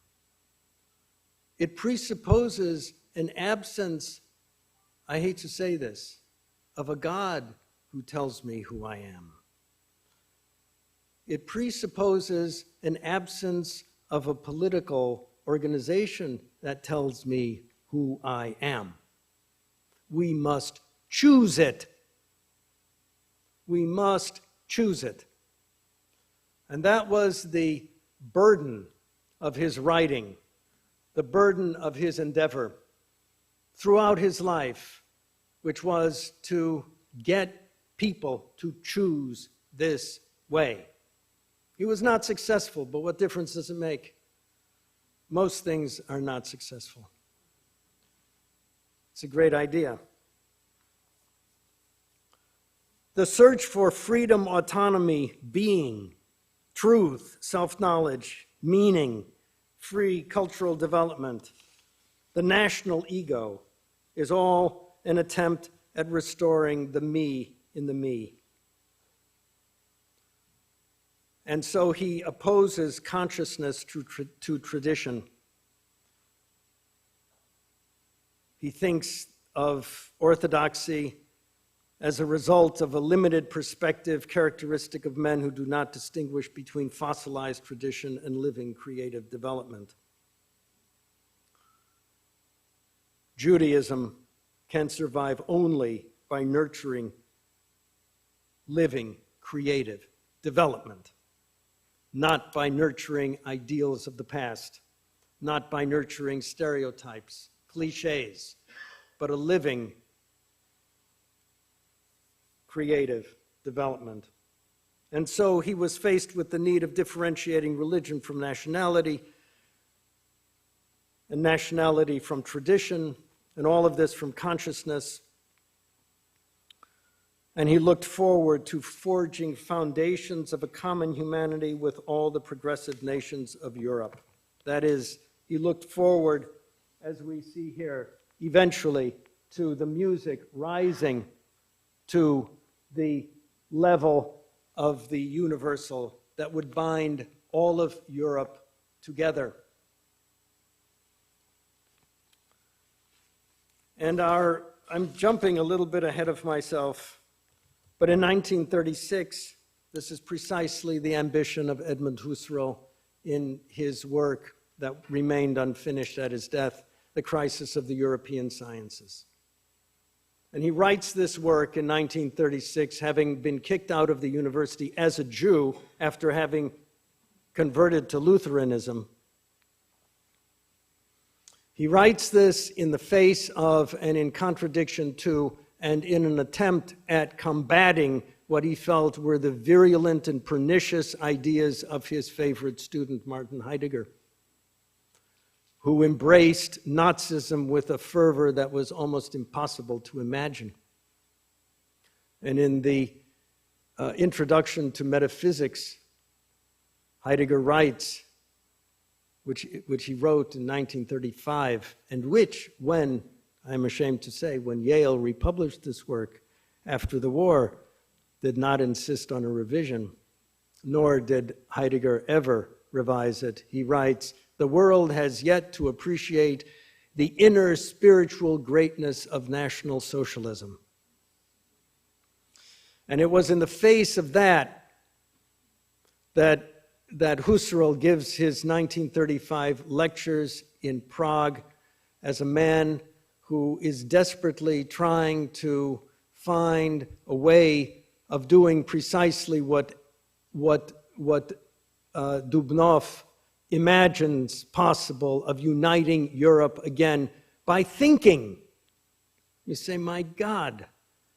It presupposes an absence, I hate to say this, of a God who tells me who I am. It presupposes an absence of a political organization that tells me who I am. We must choose it. We must choose it. And that was the burden of his writing, the burden of his endeavor throughout his life, which was to get people to choose this way. He was not successful, but what difference does it make? Most things are not successful. It's a great idea. The search for freedom, autonomy, being, truth, self-knowledge, meaning, free cultural development, the national ego is all an attempt at restoring the me in the me. And so he opposes consciousness to tradition. He thinks of orthodoxy as a result of a limited perspective characteristic of men who do not distinguish between fossilized tradition and living creative development. Judaism can survive only by nurturing living creative development, not by nurturing ideals of the past, not by nurturing stereotypes, cliches, but a living creative development. And so he was faced with the need of differentiating religion from nationality, and nationality from tradition, and all of this from consciousness. And he looked forward to forging foundations of a common humanity with all the progressive nations of Europe. That is, he looked forward, as we see here, eventually to the music rising to the level of the universal that would bind all of Europe together. And I'm jumping a little bit ahead of myself, but in 1936, this is precisely the ambition of Edmund Husserl in his work that remained unfinished at his death, The Crisis of the European Sciences. And he writes this work in 1936, having been kicked out of the university as a Jew after having converted to Lutheranism. He writes this in the face of and in contradiction to and in an attempt at combating what he felt were the virulent and pernicious ideas of his favorite student, Martin Heidegger, who embraced Nazism with a fervor that was almost impossible to imagine. And in the introduction to metaphysics, Heidegger writes, which he wrote in 1935, and which, when, I'm ashamed to say, when Yale republished this work after the war, did not insist on a revision, nor did Heidegger ever revise it. He writes, "The world has yet to appreciate the inner spiritual greatness of National Socialism." And it was in the face of that Husserl gives his 1935 lectures in Prague as a man who is desperately trying to find a way of doing precisely what Dubnov imagines possible, of uniting Europe again by thinking. You say, my God,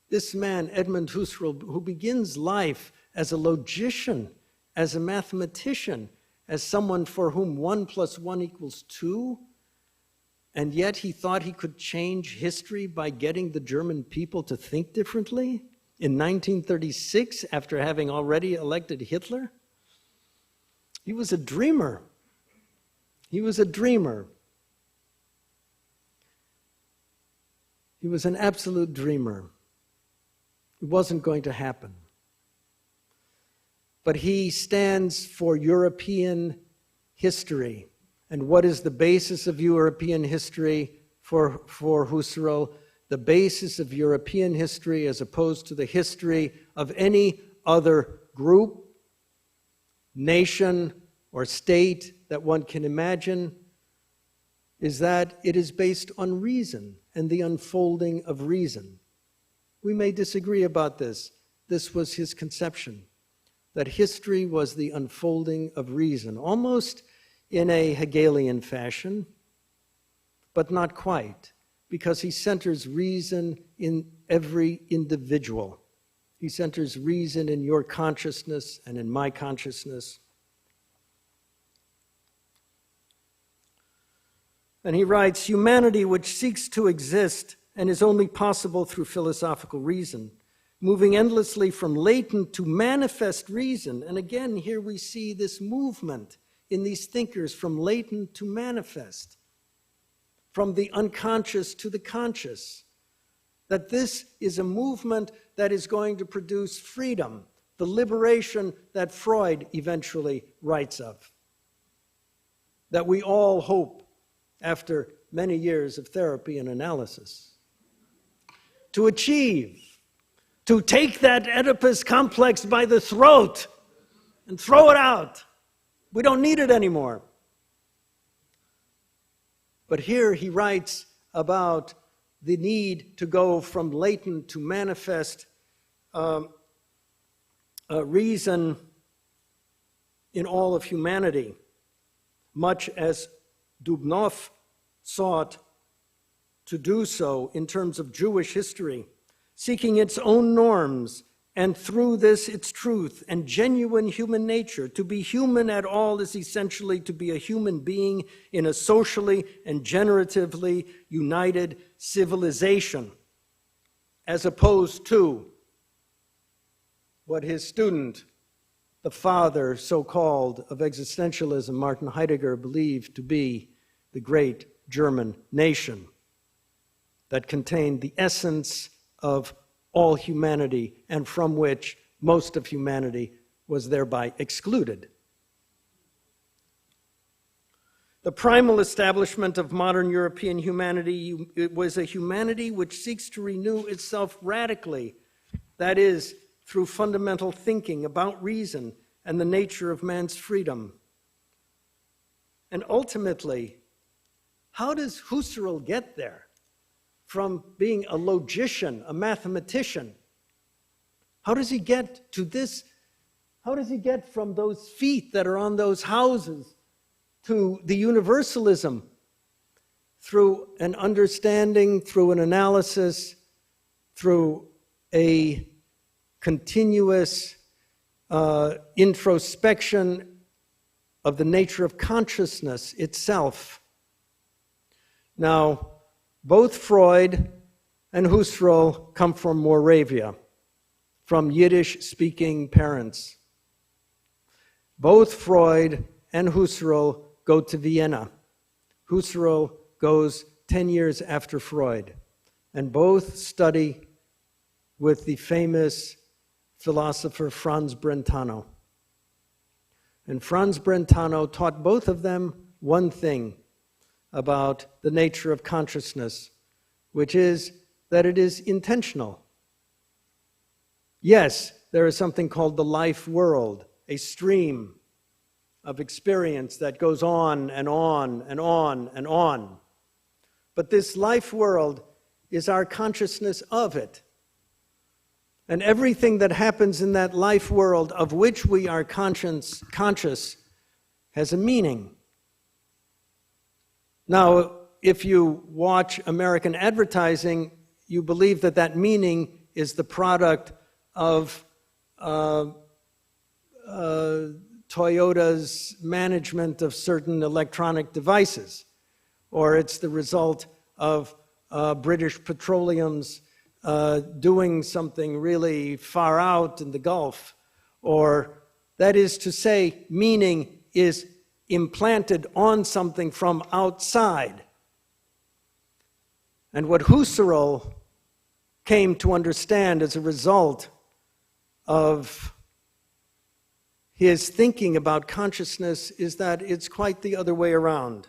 this man, Edmund Husserl, who begins life as a logician, as a mathematician, as someone for whom 1 + 1 = 2, and yet he thought he could change history by getting the German people to think differently in 1936 after having already elected Hitler? He was a dreamer. He was a dreamer. He was an absolute dreamer. It wasn't going to happen. But he stands for European history. And what is the basis of European history for Husserl? The basis of European history, as opposed to the history of any other group, nation, or state that one can imagine, is that it is based on reason and the unfolding of reason. We may disagree about this. This was his conception, that history was the unfolding of reason, almost in a Hegelian fashion, but not quite, because he centers reason in every individual. He centers reason in your consciousness and in my consciousness. And he writes, humanity which seeks to exist and is only possible through philosophical reason, moving endlessly from latent to manifest reason. And again, here we see this movement in these thinkers from latent to manifest, from the unconscious to the conscious, that this is a movement that is going to produce freedom, the liberation that Freud eventually writes of, that we all hope after many years of therapy and analysis to achieve, to take that Oedipus complex by the throat and throw it out. We don't need it anymore. But here he writes about the need to go from latent to manifest reason in all of humanity, much as Dubnov sought to do so in terms of Jewish history, seeking its own norms, and through this its truth and genuine human nature. To be human at all is essentially to be a human being in a socially and generatively united civilization, as opposed to what his student, the father, so-called, of existentialism, Martin Heidegger, believed to be the great German nation that contained the essence of all humanity and from which most of humanity was thereby excluded. The primal establishment of modern European humanity, it was a humanity which seeks to renew itself radically, that is, through fundamental thinking about reason and the nature of man's freedom. And ultimately, how does Husserl get there? From being a logician, a mathematician, how does he get to this? How does he get from those feet that are on those houses to the universalism? Through an understanding, through an analysis, through a continuous introspection of the nature of consciousness itself. Now, both Freud and Husserl come from Moravia, from Yiddish-speaking parents. Both Freud and Husserl go to Vienna. Husserl goes 10 years after Freud, and both study with the famous philosopher Franz Brentano. And Franz Brentano taught both of them one thing about the nature of consciousness, which is that it is intentional. Yes, there is something called the life world, a stream of experience that goes on and on and on and on. But this life world is our consciousness of it. And everything that happens in that life world of which we are conscious has a meaning. Now, if you watch American advertising, you believe that that meaning is the product of Toyota's management of certain electronic devices, or it's the result of British Petroleum's doing something really far out in the Gulf, or that is to say, meaning is implanted on something from outside. And what Husserl came to understand as a result of his thinking about consciousness is that it's quite the other way around.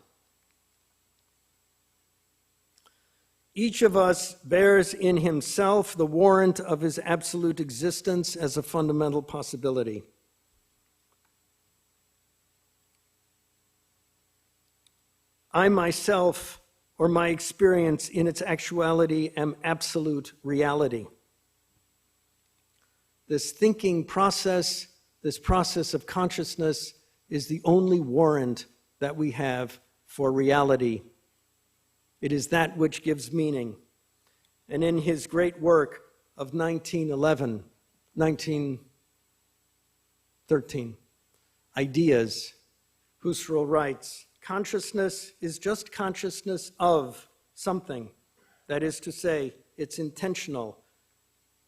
Each of us bears in himself the warrant of his absolute existence as a fundamental possibility. I myself, or my experience in its actuality, am absolute reality. This thinking process, this process of consciousness, is the only warrant that we have for reality. It is that which gives meaning. And in his great work of 1913, Ideas, Husserl writes, consciousness is just consciousness of something. That is to say, it's intentional.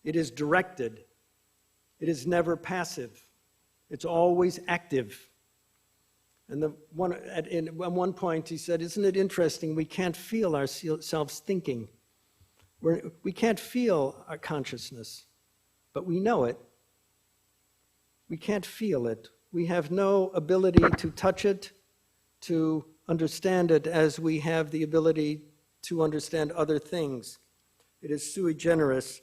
It is directed. It is never passive. It's always active. And at one point he said, isn't it interesting, we can't feel ourselves thinking. We can't feel our consciousness, but we know it. We can't feel it. We have no ability to touch it, to understand it as we have the ability to understand other things. It is sui generis.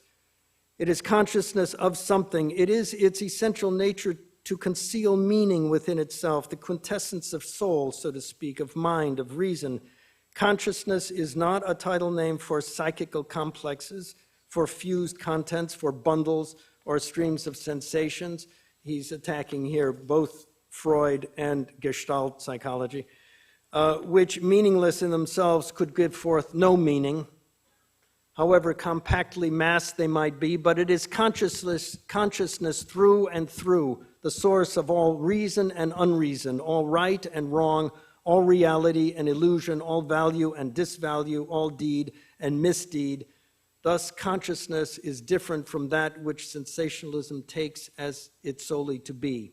It is consciousness of something. It is its essential nature to conceal meaning within itself, the quintessence of soul, so to speak, of mind, of reason. Consciousness is not a title name for psychical complexes, for fused contents, for bundles or streams of sensations. He's attacking here both Freud and Gestalt psychology, which meaningless in themselves could give forth no meaning, however compactly massed they might be, but it is consciousness through and through, the source of all reason and unreason, all right and wrong, all reality and illusion, all value and disvalue, all deed and misdeed. Thus, consciousness is different from that which sensationalism takes as it solely to be.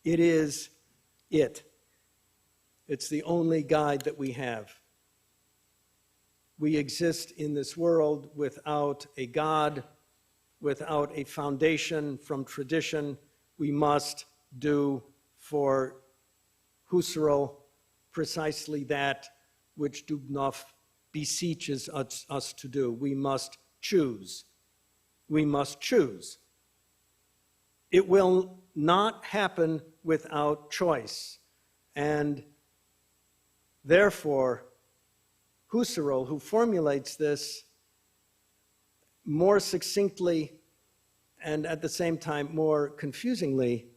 It is it. It's the only guide that we have. We exist in this world without a God, without a foundation from tradition. We must do for Husserl precisely that which Dubnov beseeches us to do. We must choose. We must choose. It will not happen without choice. And therefore, Husserl, who formulates this more succinctly and at the same time more confusingly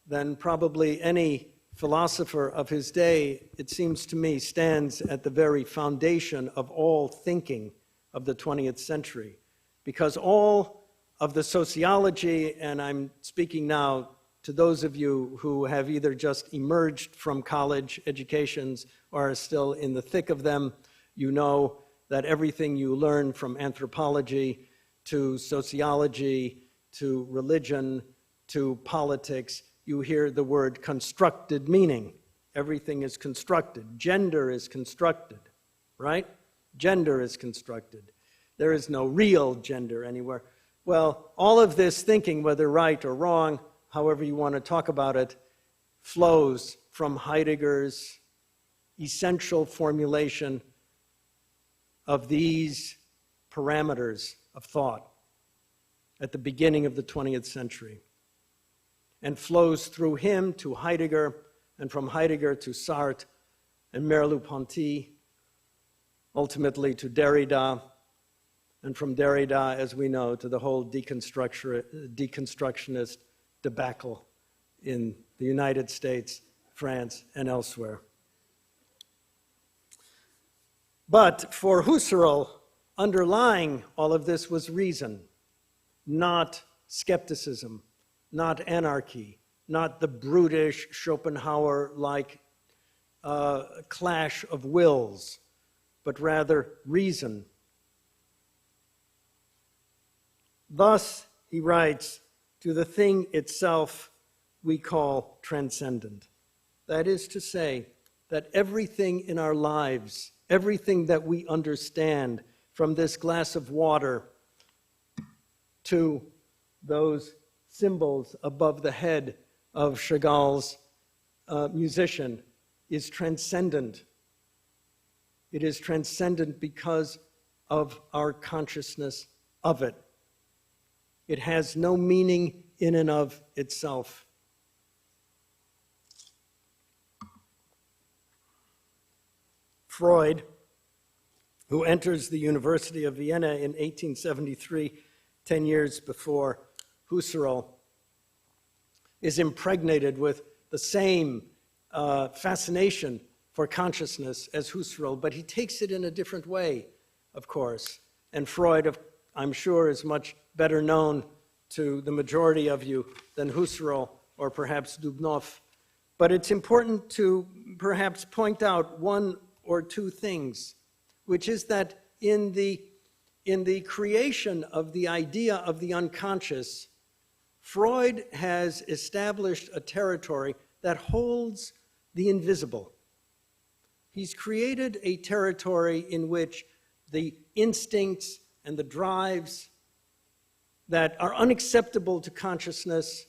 than probably any philosopher of his day, it seems to me, stands at the very foundation of all thinking of the 20th century. Because all of the sociology, and I'm speaking now to those of you who have either just emerged from college educations or are still in the thick of them, you know that everything you learn from anthropology to sociology to religion to politics, you hear the word constructed meaning. Everything is constructed. Gender is constructed, right? Gender is constructed. There is no real gender anywhere. Well, all of this thinking, whether right or wrong, however you want to talk about it, flows from Heidegger's essential formulation of these parameters of thought at the beginning of the 20th century, and flows through him to Heidegger, and from Heidegger to Sartre and Merleau-Ponty, ultimately to Derrida, and from Derrida, as we know, to the whole deconstructionist debacle in the United States, France, and elsewhere. But for Husserl, underlying all of this was reason, not skepticism, not anarchy, not the brutish Schopenhauer-like clash of wills, but rather reason. Thus, he writes, to the thing itself we call transcendent. That is to say, that everything in our lives, everything that we understand, from this glass of water to those symbols above the head of Chagall's musician, is transcendent. It is transcendent because of our consciousness of it. It has no meaning in and of itself. Freud, who enters the University of Vienna in 1873, 10 years before Husserl, is impregnated with the same fascination for consciousness as Husserl, but he takes it in a different way, of course. And Freud, I'm sure, is much better known to the majority of you than Husserl or perhaps Dubnov. But it's important to perhaps point out one or two things, which is that in the creation of the idea of the unconscious, Freud has established a territory that holds the invisible. He's created a territory in which the instincts and the drives, that are unacceptable to consciousness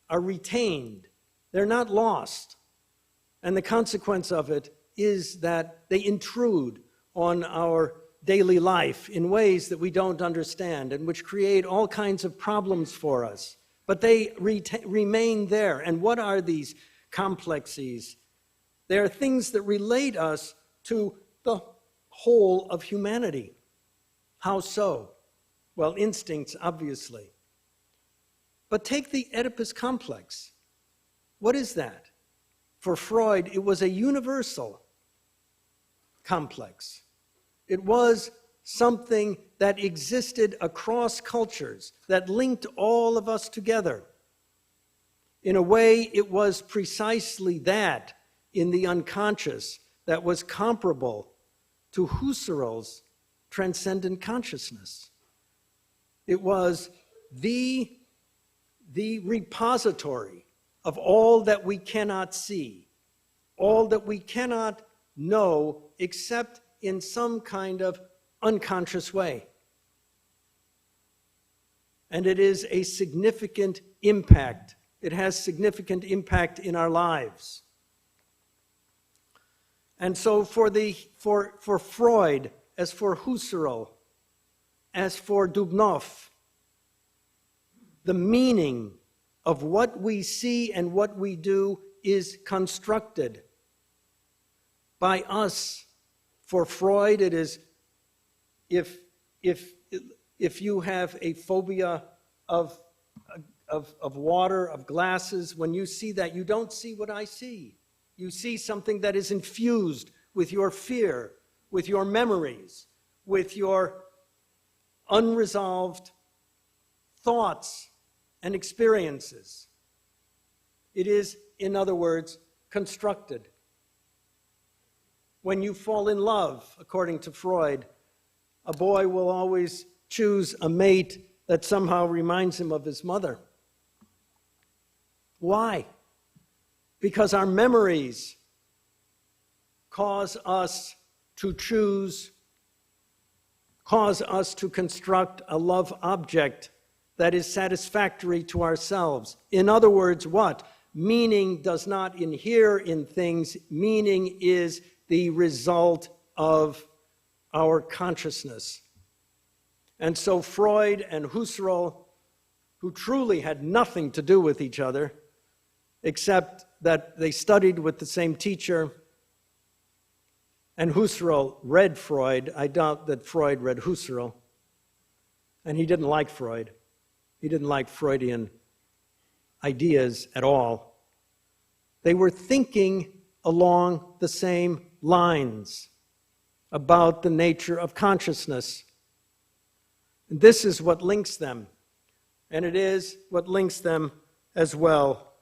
are retained. They're not lost. And the consequence of it is that they intrude on our daily life in ways that we don't understand and which create all kinds of problems for us. But they remain there. And what are these complexes? They are things that relate us to the whole of humanity. How so? Well, instincts, obviously. But take the Oedipus complex. What is that? For Freud, it was a universal complex. It was something that existed across cultures, that linked all of us together. In a way, it was precisely that in the unconscious that was comparable to Husserl's transcendent consciousness. It was the repository of all that we cannot see, all that we cannot know except in some kind of unconscious way. And it is a significant impact. It has significant impact in our lives. And so for Freud, as for Husserl, as for Dubnov, the meaning of what we see and what we do is constructed by us. For Freud, it is if you have a phobia of water, of glasses, when you see that, you don't see what I see. You see something that is infused with your fear, with your memories, with your unresolved thoughts and experiences. It is, in other words, constructed. When you fall in love, according to Freud, a boy will always choose a mate that somehow reminds him of his mother. Why? Because our memories cause us to choose, cause us to construct a love object that is satisfactory to ourselves. In other words, what? Meaning does not inhere in things. Meaning is the result of our consciousness. And so Freud and Husserl, who truly had nothing to do with each other, except that they studied with the same teacher, and Husserl read Freud. I doubt that Freud read Husserl, and he didn't like Freud. He didn't like Freudian ideas at all. They were thinking along the same lines about the nature of consciousness. And this is what links them, and it is what links them as well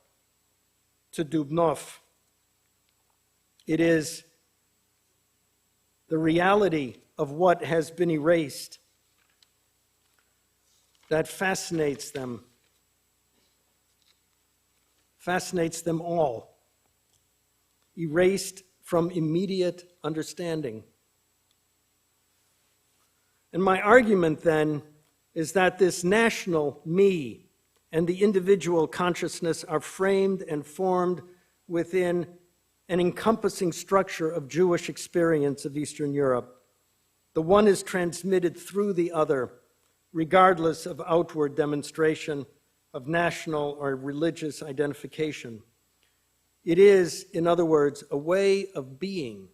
to Dubnov. It is the reality of what has been erased that fascinates them all, erased from immediate understanding. And my argument then is that this national me and the individual consciousness are framed and formed within an encompassing structure of Jewish experience of Eastern Europe. The one is transmitted through the other, regardless of outward demonstration of national or religious identification. It is, in other words, a way of being,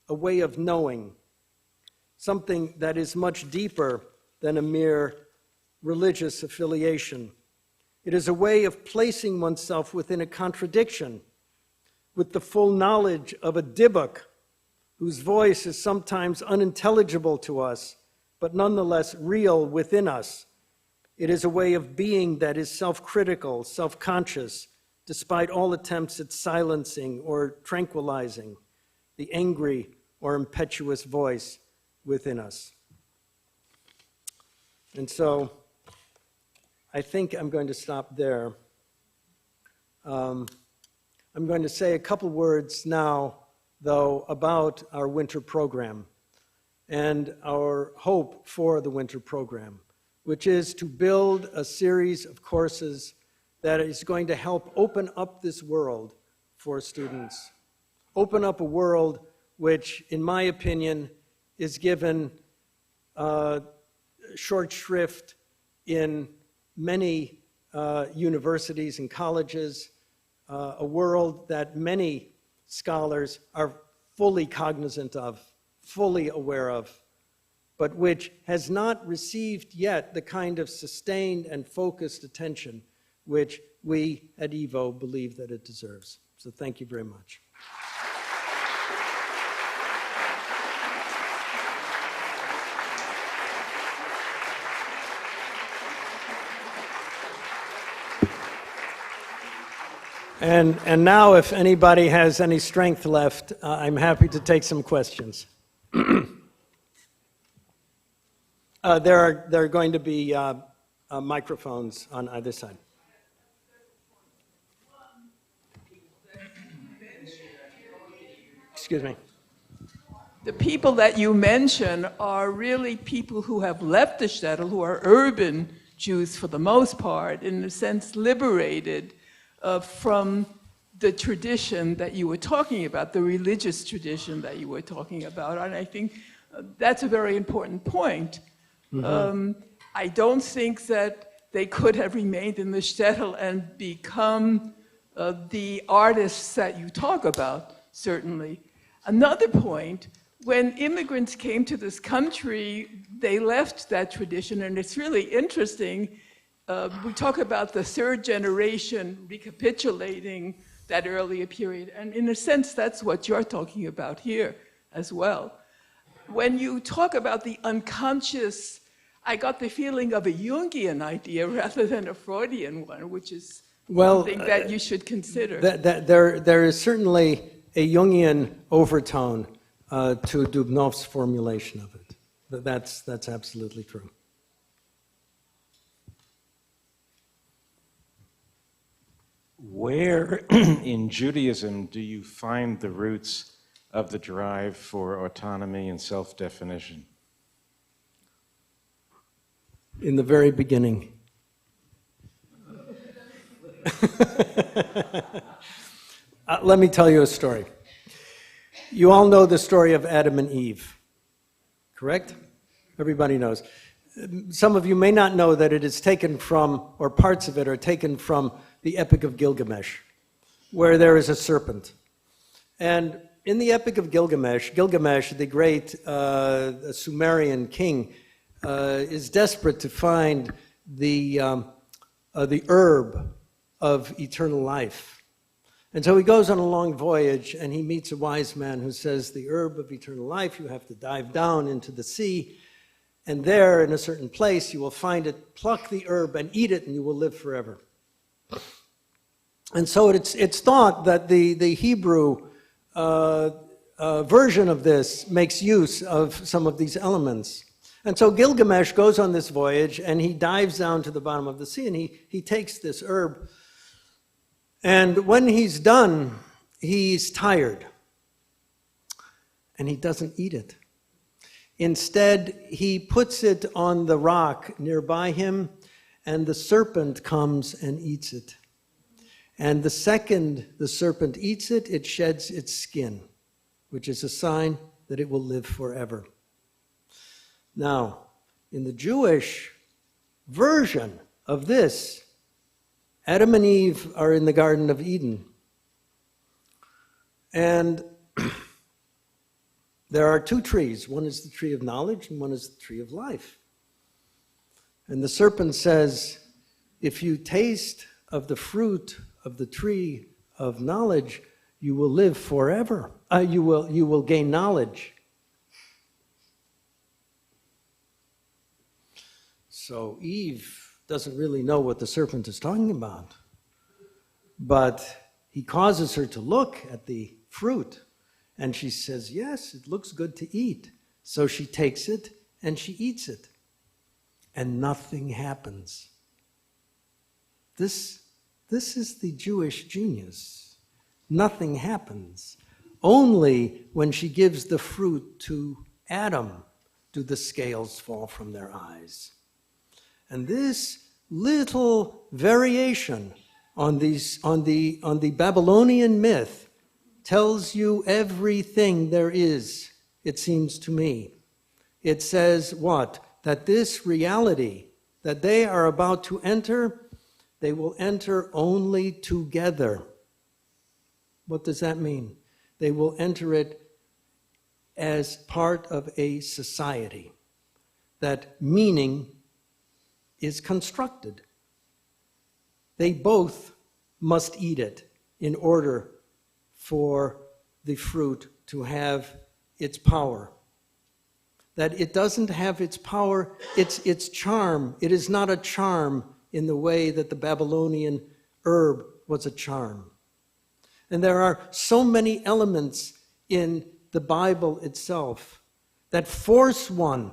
a way of knowing, something that is much deeper than a mere religious affiliation. It is a way of placing oneself within a contradiction with the full knowledge of a Dybbuk, whose voice is sometimes unintelligible to us, but nonetheless real within us. It is a way of being that is self-critical, self-conscious, despite all attempts at silencing or tranquilizing the angry or impetuous voice within us. And so I think I'm going to stop there. I'm going to say a couple words now, though, about our winter program and our hope for the winter program. which is to build a series of courses that is going to help open up this world for students. Open up a world which, in my opinion, is given short shrift in many universities and colleges, a world that many scholars are fully cognizant of, fully aware of, but which has not received yet the kind of sustained and focused attention which we at YIVO believe that it deserves. So thank you very much. And now, if anybody has any strength left, I'm happy to take some questions. There are going to be microphones on either side. Excuse me. The people that you mention are really people who have left the shtetl, who are urban Jews for the most part, in a sense liberated from the tradition that you were talking about, the religious tradition that you were talking about. And I think that's a very important point. Mm-hmm. I don't think that they could have remained in the shtetl and become the artists that you talk about, certainly. Another point, when immigrants came to this country, they left that tradition, and it's really interesting. We talk about the third generation recapitulating that earlier period, and in a sense, that's what you're talking about here as well. When you talk about the unconscious, I got the feeling of a Jungian idea rather than a Freudian one, which is something that you should consider. There is certainly a Jungian overtone to Dubnov's formulation of it. That's absolutely true. Where in Judaism do you find the roots of the drive for autonomy and self-definition? In the very beginning. Let me tell you a story. You all know the story of Adam and Eve, correct? Everybody knows. Some of you may not know that it is taken from, or parts of it are taken from, the Epic of Gilgamesh, where there is a serpent. And in the Epic of Gilgamesh, the great Sumerian king, is desperate to find the herb of eternal life. And so he goes on a long voyage, and he meets a wise man who says, the herb of eternal life, you have to dive down into the sea, and there, in a certain place, you will find it, pluck the herb and eat it, and you will live forever. And so it's thought that the Hebrew version of this makes use of some of these elements. And so Gilgamesh goes on this voyage, and he dives down to the bottom of the sea, and he takes this herb. And when he's done, he's tired, and he doesn't eat it. Instead, he puts it on the rock nearby him, and the serpent comes and eats it. And the second the serpent eats it, it sheds its skin, which is a sign that it will live forever. Now, in the Jewish version of this, Adam and Eve are in the Garden of Eden. And there are two trees. One is the tree of knowledge, and one is the tree of life. And the serpent says, if you taste of the fruit of the tree of knowledge, you will live forever. You will gain knowledge. So Eve doesn't really know what the serpent is talking about. But he causes her to look at the fruit, and she says, yes, it looks good to eat. So she takes it and she eats it. And nothing happens. This is the Jewish genius. Nothing happens. Only when she gives the fruit to Adam do the scales fall from their eyes. And this little variation on the Babylonian myth tells you everything there is, it seems to me. It says what? That this reality that they are about to enter, they will enter only together. What does that mean? They will enter it as part of a society. That meaning is constructed. They both must eat it in order for the fruit to have its power. That it doesn't have its power, its charm. It is not a charm in the way that the Babylonian herb was a charm. And there are so many elements in the Bible itself that force one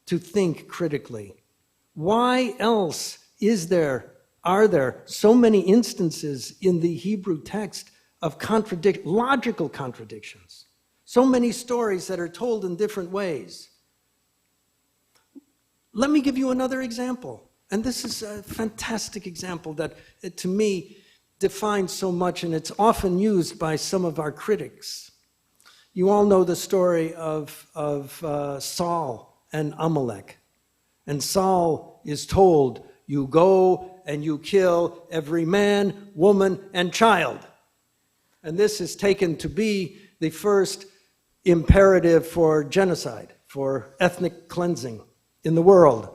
to think critically. Why else are there so many instances in the Hebrew text of logical contradictions? So many stories that are told in different ways. Let me give you another example. And this is a fantastic example that, to me, defines so much, and it's often used by some of our critics. You all know the story of Saul and Amalek. And Saul is told, you go and you kill every man, woman, and child. And this is taken to be the first imperative for genocide, for ethnic cleansing in the world.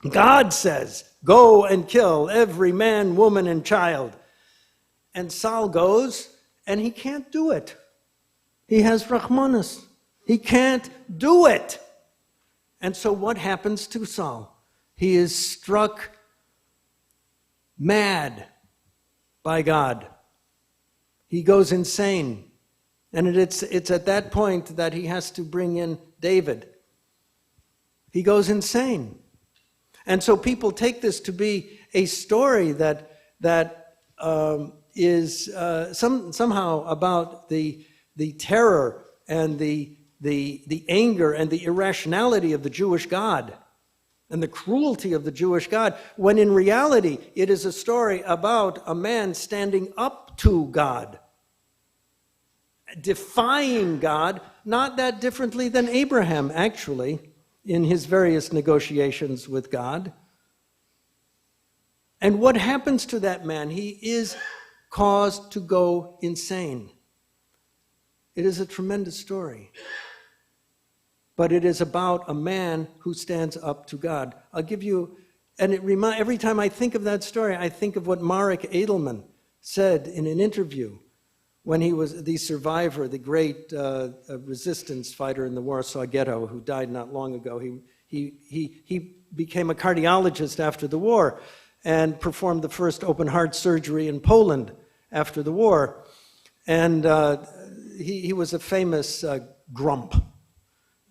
God says, go and kill every man, woman, and child. And Saul goes, and he can't do it. He has Rahmanas. He can't do it. And so what happens to Saul? He is struck mad by God. He goes insane. And it's at that point that he has to bring in David. He goes insane. And so people take this to be a story that is somehow about the terror and the anger and the irrationality of the Jewish God and the cruelty of the Jewish God, when in reality it is a story about a man standing up to God, defying God, not that differently than Abraham, actually, in his various negotiations with God. And what happens to that man? He is caused to go insane. It is a tremendous story. But it is about a man who stands up to God. I'll give you, and every time I think of that story, I think of what Marek Edelman said in an interview when he was the survivor, the great resistance fighter in the Warsaw Ghetto, who died not long ago. He became a cardiologist after the war and performed the first open heart surgery in Poland after the war. And he was a famous grump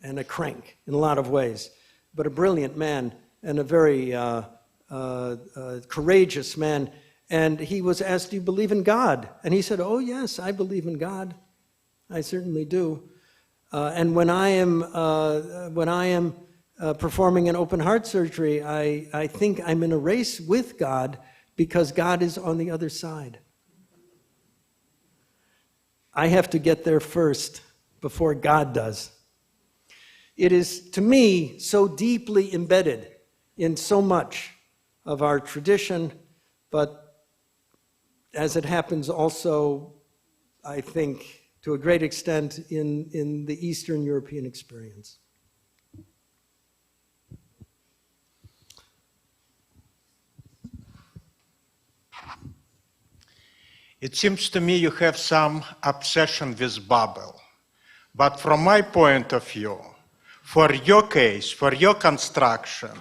and a crank in a lot of ways, but a brilliant man and a very courageous man. And he was asked, do you believe in God? And he said, oh, yes, I believe in God. I certainly do. And when I am performing an open heart surgery, I think I'm in a race with God because God is on the other side. I have to get there first before God does. It is, to me, so deeply embedded in so much of our tradition, but as it happens also, I think, to a great extent in the Eastern European experience. It seems to me you have some obsession with Babel. But from my point of view, for your case, for your construction,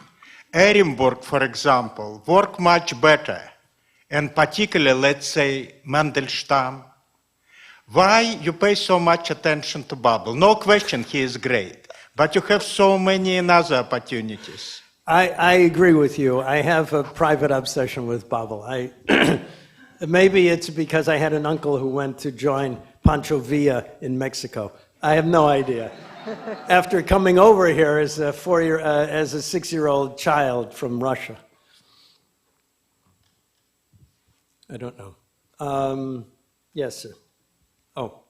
Ehrenburg, for example, worked much better. And particularly, let's say, Mandelstam. Why you pay so much attention to Babel? No question, he is great. But you have so many other opportunities. I agree with you. I have a private obsession with Babel. Maybe it's because I had an uncle who went to join Pancho Villa in Mexico. I have no idea. after coming over here as a 6-year-old child from Russia. I don't know. Yes, sir. Oh.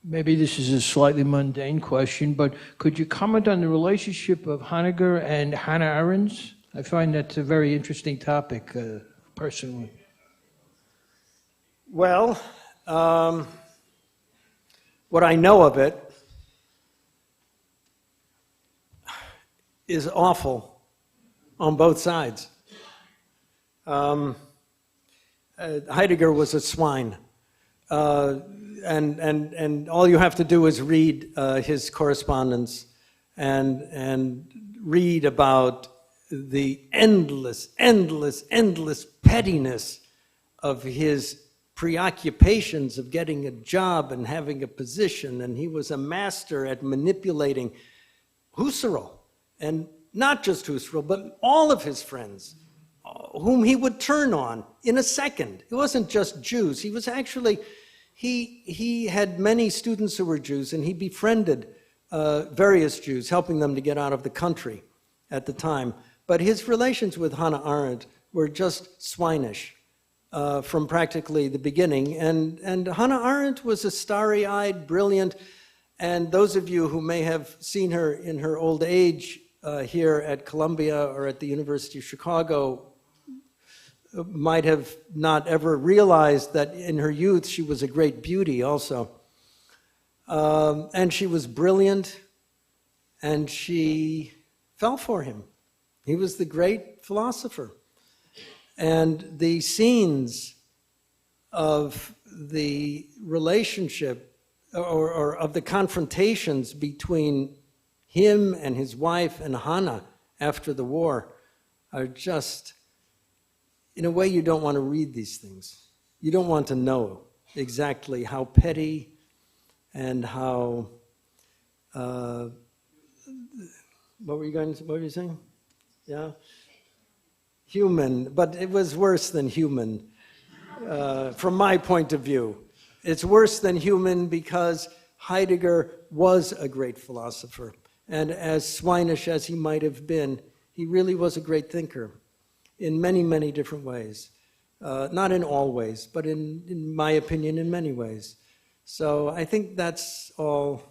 Maybe this is a slightly mundane question, but could you comment on the relationship of Heidegger and Hannah Arendt? I find that a very interesting topic, personally. Well, what I know of it is awful on both sides. Heidegger was a swine. And all you have to do is read his correspondence and read about the endless pettiness of his preoccupations of getting a job and having a position. And he was a master at manipulating Husserl, and not just Husserl, but all of his friends, whom he would turn on in a second. It wasn't just Jews. He was actually... He had many students who were Jews, and he befriended various Jews, helping them to get out of the country at the time. But his relations with Hannah Arendt were just swinish from practically the beginning. And Hannah Arendt was a starry-eyed, brilliant, and those of you who may have seen her in her old age here at Columbia or at the University of Chicago might have not ever realized that in her youth she was a great beauty also. And she was brilliant, and she fell for him. He was the great philosopher. And the scenes of the relationship or of the confrontations between him and his wife and Hannah after the war are just... In a way, you don't want to read these things. You don't want to know exactly how petty and how... what were you saying? Yeah? Human, but it was worse than human from my point of view. It's worse than human because Heidegger was a great philosopher. And as swinish as he might have been, he really was a great thinker. In many, many different ways. Not in all ways, but in my opinion, in many ways. So I think that's all.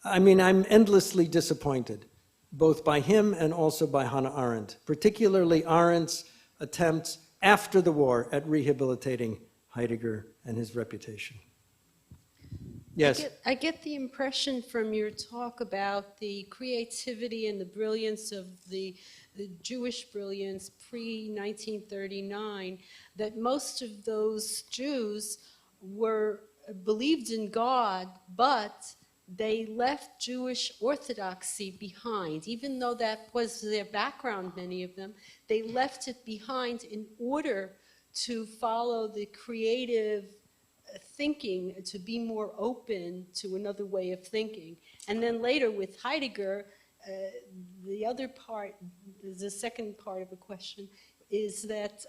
I mean, I'm endlessly disappointed, both by him and also by Hannah Arendt, particularly Arendt's attempts after the war at rehabilitating Heidegger and his reputation. Yes? I get the impression from your talk about the creativity and the brilliance of the Jewish brilliance pre-1939, that most of those Jews believed in God, but they left Jewish orthodoxy behind. Even though that was their background, many of them, they left it behind in order to follow the creative thinking, to be more open to another way of thinking. And then later with Heidegger, the other part, the second part of the question, is that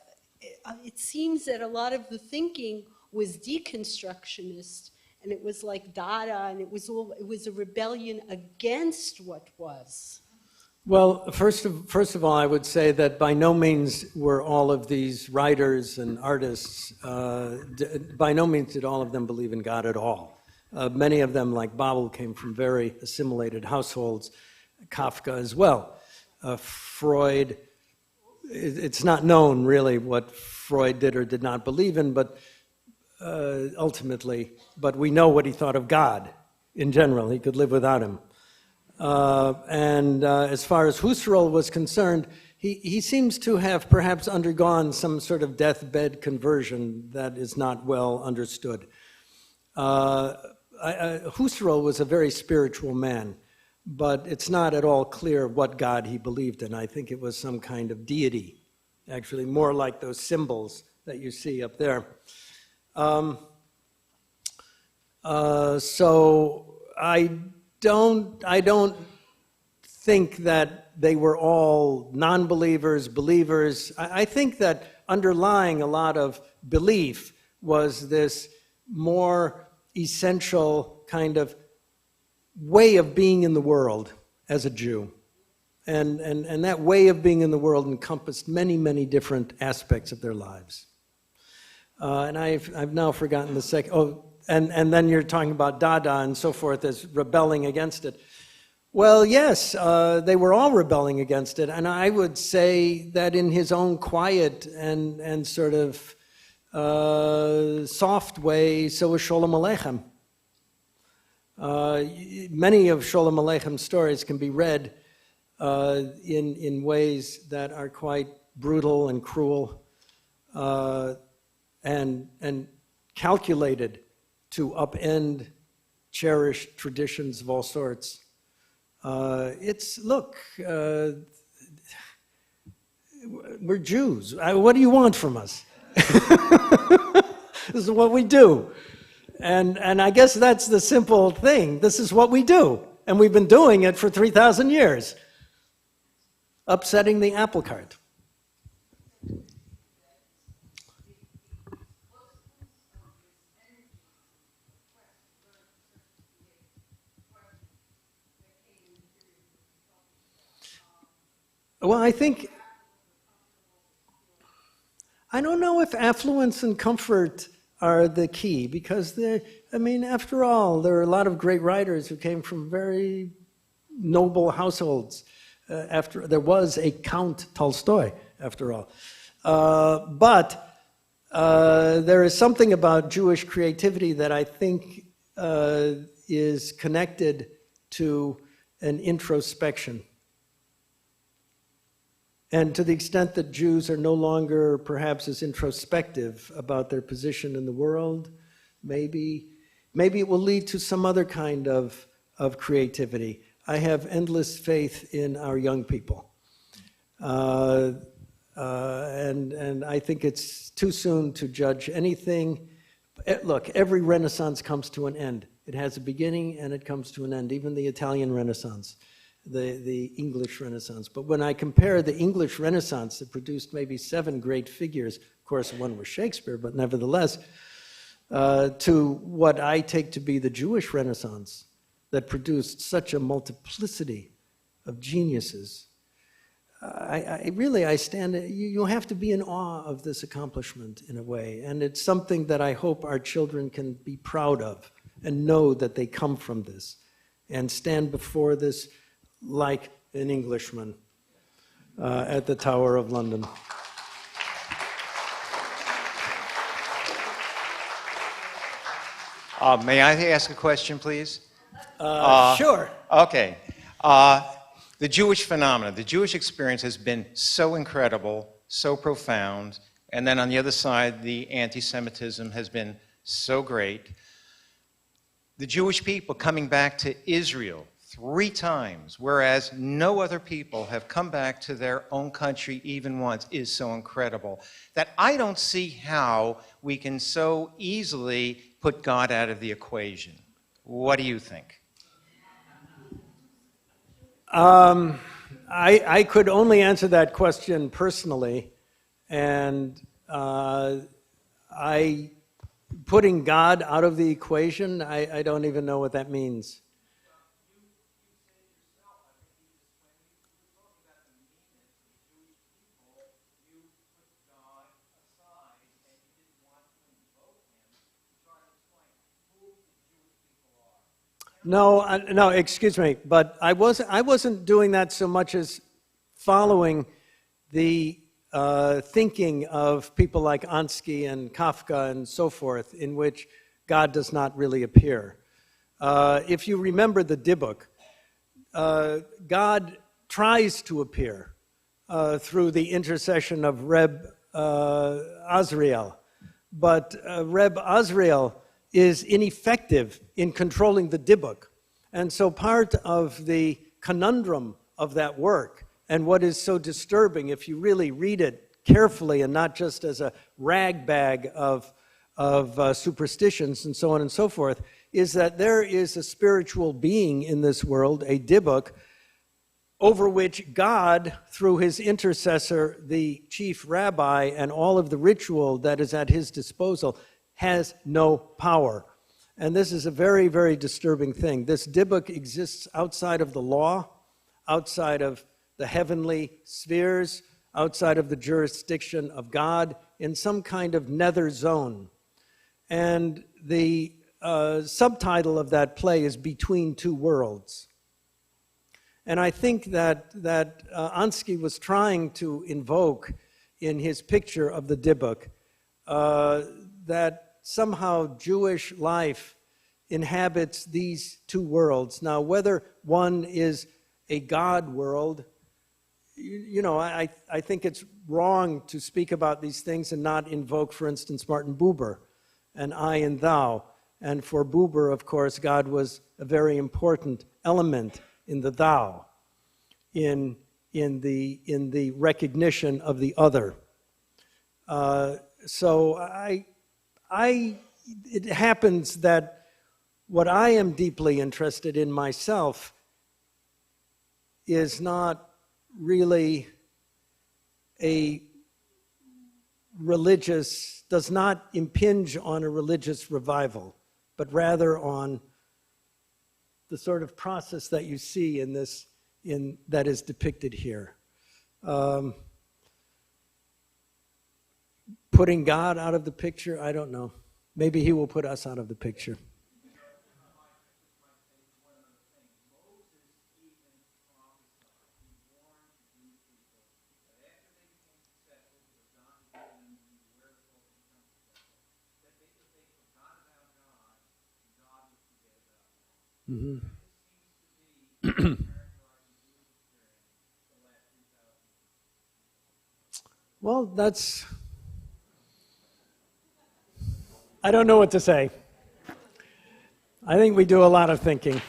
it seems that a lot of the thinking was deconstructionist, and it was like Dada, and it was a rebellion against what was. Well, first of all, I would say that by no means were all of these writers and artists, by no means did all of them believe in God at all. Many of them, like Babel, came from very assimilated households, Kafka as well. Freud, it's not known really what Freud did or did not believe in, but ultimately, but we know what he thought of God in general. He could live without him. As far as Husserl was concerned, he seems to have perhaps undergone some sort of deathbed conversion that is not well understood. Husserl was a very spiritual man, but it's not at all clear what God he believed in. I think it was some kind of deity, actually more like those symbols that you see up there. So I don't think that they were all non-believers, believers. I think that underlying a lot of belief was this more essential kind of way of being in the world as a Jew. And that way of being in the world encompassed many, many different aspects of their lives. And I've now forgotten the second. Oh, and then you're talking about Dada and so forth as rebelling against it. Well, yes, they were all rebelling against it. And I would say that in his own quiet and sort of soft way, so was Sholem Aleichem. Many of Sholem Aleichem's stories can be read in ways that are quite brutal and cruel and calculated to upend cherished traditions of all sorts. Look, we're Jews. What do you want from us? This is what we do. And I guess that's the simple thing. This is what we do. And we've been doing it for 3,000 years. Upsetting the apple cart. Well, I don't know if affluence and comfort are the key, because after all, there are a lot of great writers who came from very noble households. There was a Count Tolstoy, after all. But there is something about Jewish creativity that I think is connected to an introspection. And to the extent that Jews are no longer perhaps as introspective about their position in the world, maybe it will lead to some other kind of creativity. I have endless faith in our young people. And I think it's too soon to judge anything. Look, every Renaissance comes to an end. It has a beginning and it comes to an end, even the Italian Renaissance. The English Renaissance. But when I compare the English Renaissance that produced maybe 7 great figures, of course one was Shakespeare, but nevertheless, to what I take to be the Jewish Renaissance that produced such a multiplicity of geniuses, I stand, you have to be in awe of this accomplishment in a way. And it's something that I hope our children can be proud of and know that they come from this and stand before this like an Englishman at the Tower of London. May I ask a question, please? Sure. Okay. The Jewish phenomenon, the Jewish experience has been so incredible, so profound, and then on the other side, the anti-Semitism has been so great. The Jewish people coming back to Israel 3 times, whereas no other people have come back to their own country even once, is so incredible that I don't see how we can so easily put God out of the equation. What do you think? I could only answer that question personally, and putting God out of the equation, I don't even know what that means. No, excuse me, but I wasn't doing that so much as following the thinking of people like Ansky and Kafka and so forth, in which God does not really appear. If you remember the Dybbuk, God tries to appear through the intercession of Reb Azriel, but Reb Azriel is ineffective in controlling the Dybbuk. And so part of the conundrum of that work, and what is so disturbing if you really read it carefully and not just as a ragbag of superstitions and so on and so forth, is that there is a spiritual being in this world, a Dybbuk, over which God, through his intercessor, the chief rabbi, and all of the ritual that is at his disposal, has no power. And this is a very, very disturbing thing. This Dybbuk exists outside of the law, outside of the heavenly spheres, outside of the jurisdiction of God, in some kind of nether zone. And the subtitle of that play is Between Two Worlds. And I think that Ansky was trying to invoke in his picture of the Dybbuk that somehow Jewish life inhabits these two worlds. Now, whether one is a God world, you know, I think it's wrong to speak about these things and not invoke, for instance, Martin Buber and I and thou. And for Buber, of course, God was a very important element in the thou, in the recognition of the other. So it happens that what I am deeply interested in myself is not really a religious, does not impinge on a religious revival, but rather on the sort of process that you see in this, that is depicted here. Putting God out of the picture, I don't know. Maybe he will put us out of the picture. Mm-hmm. Well, I don't know what to say. I think we do a lot of thinking.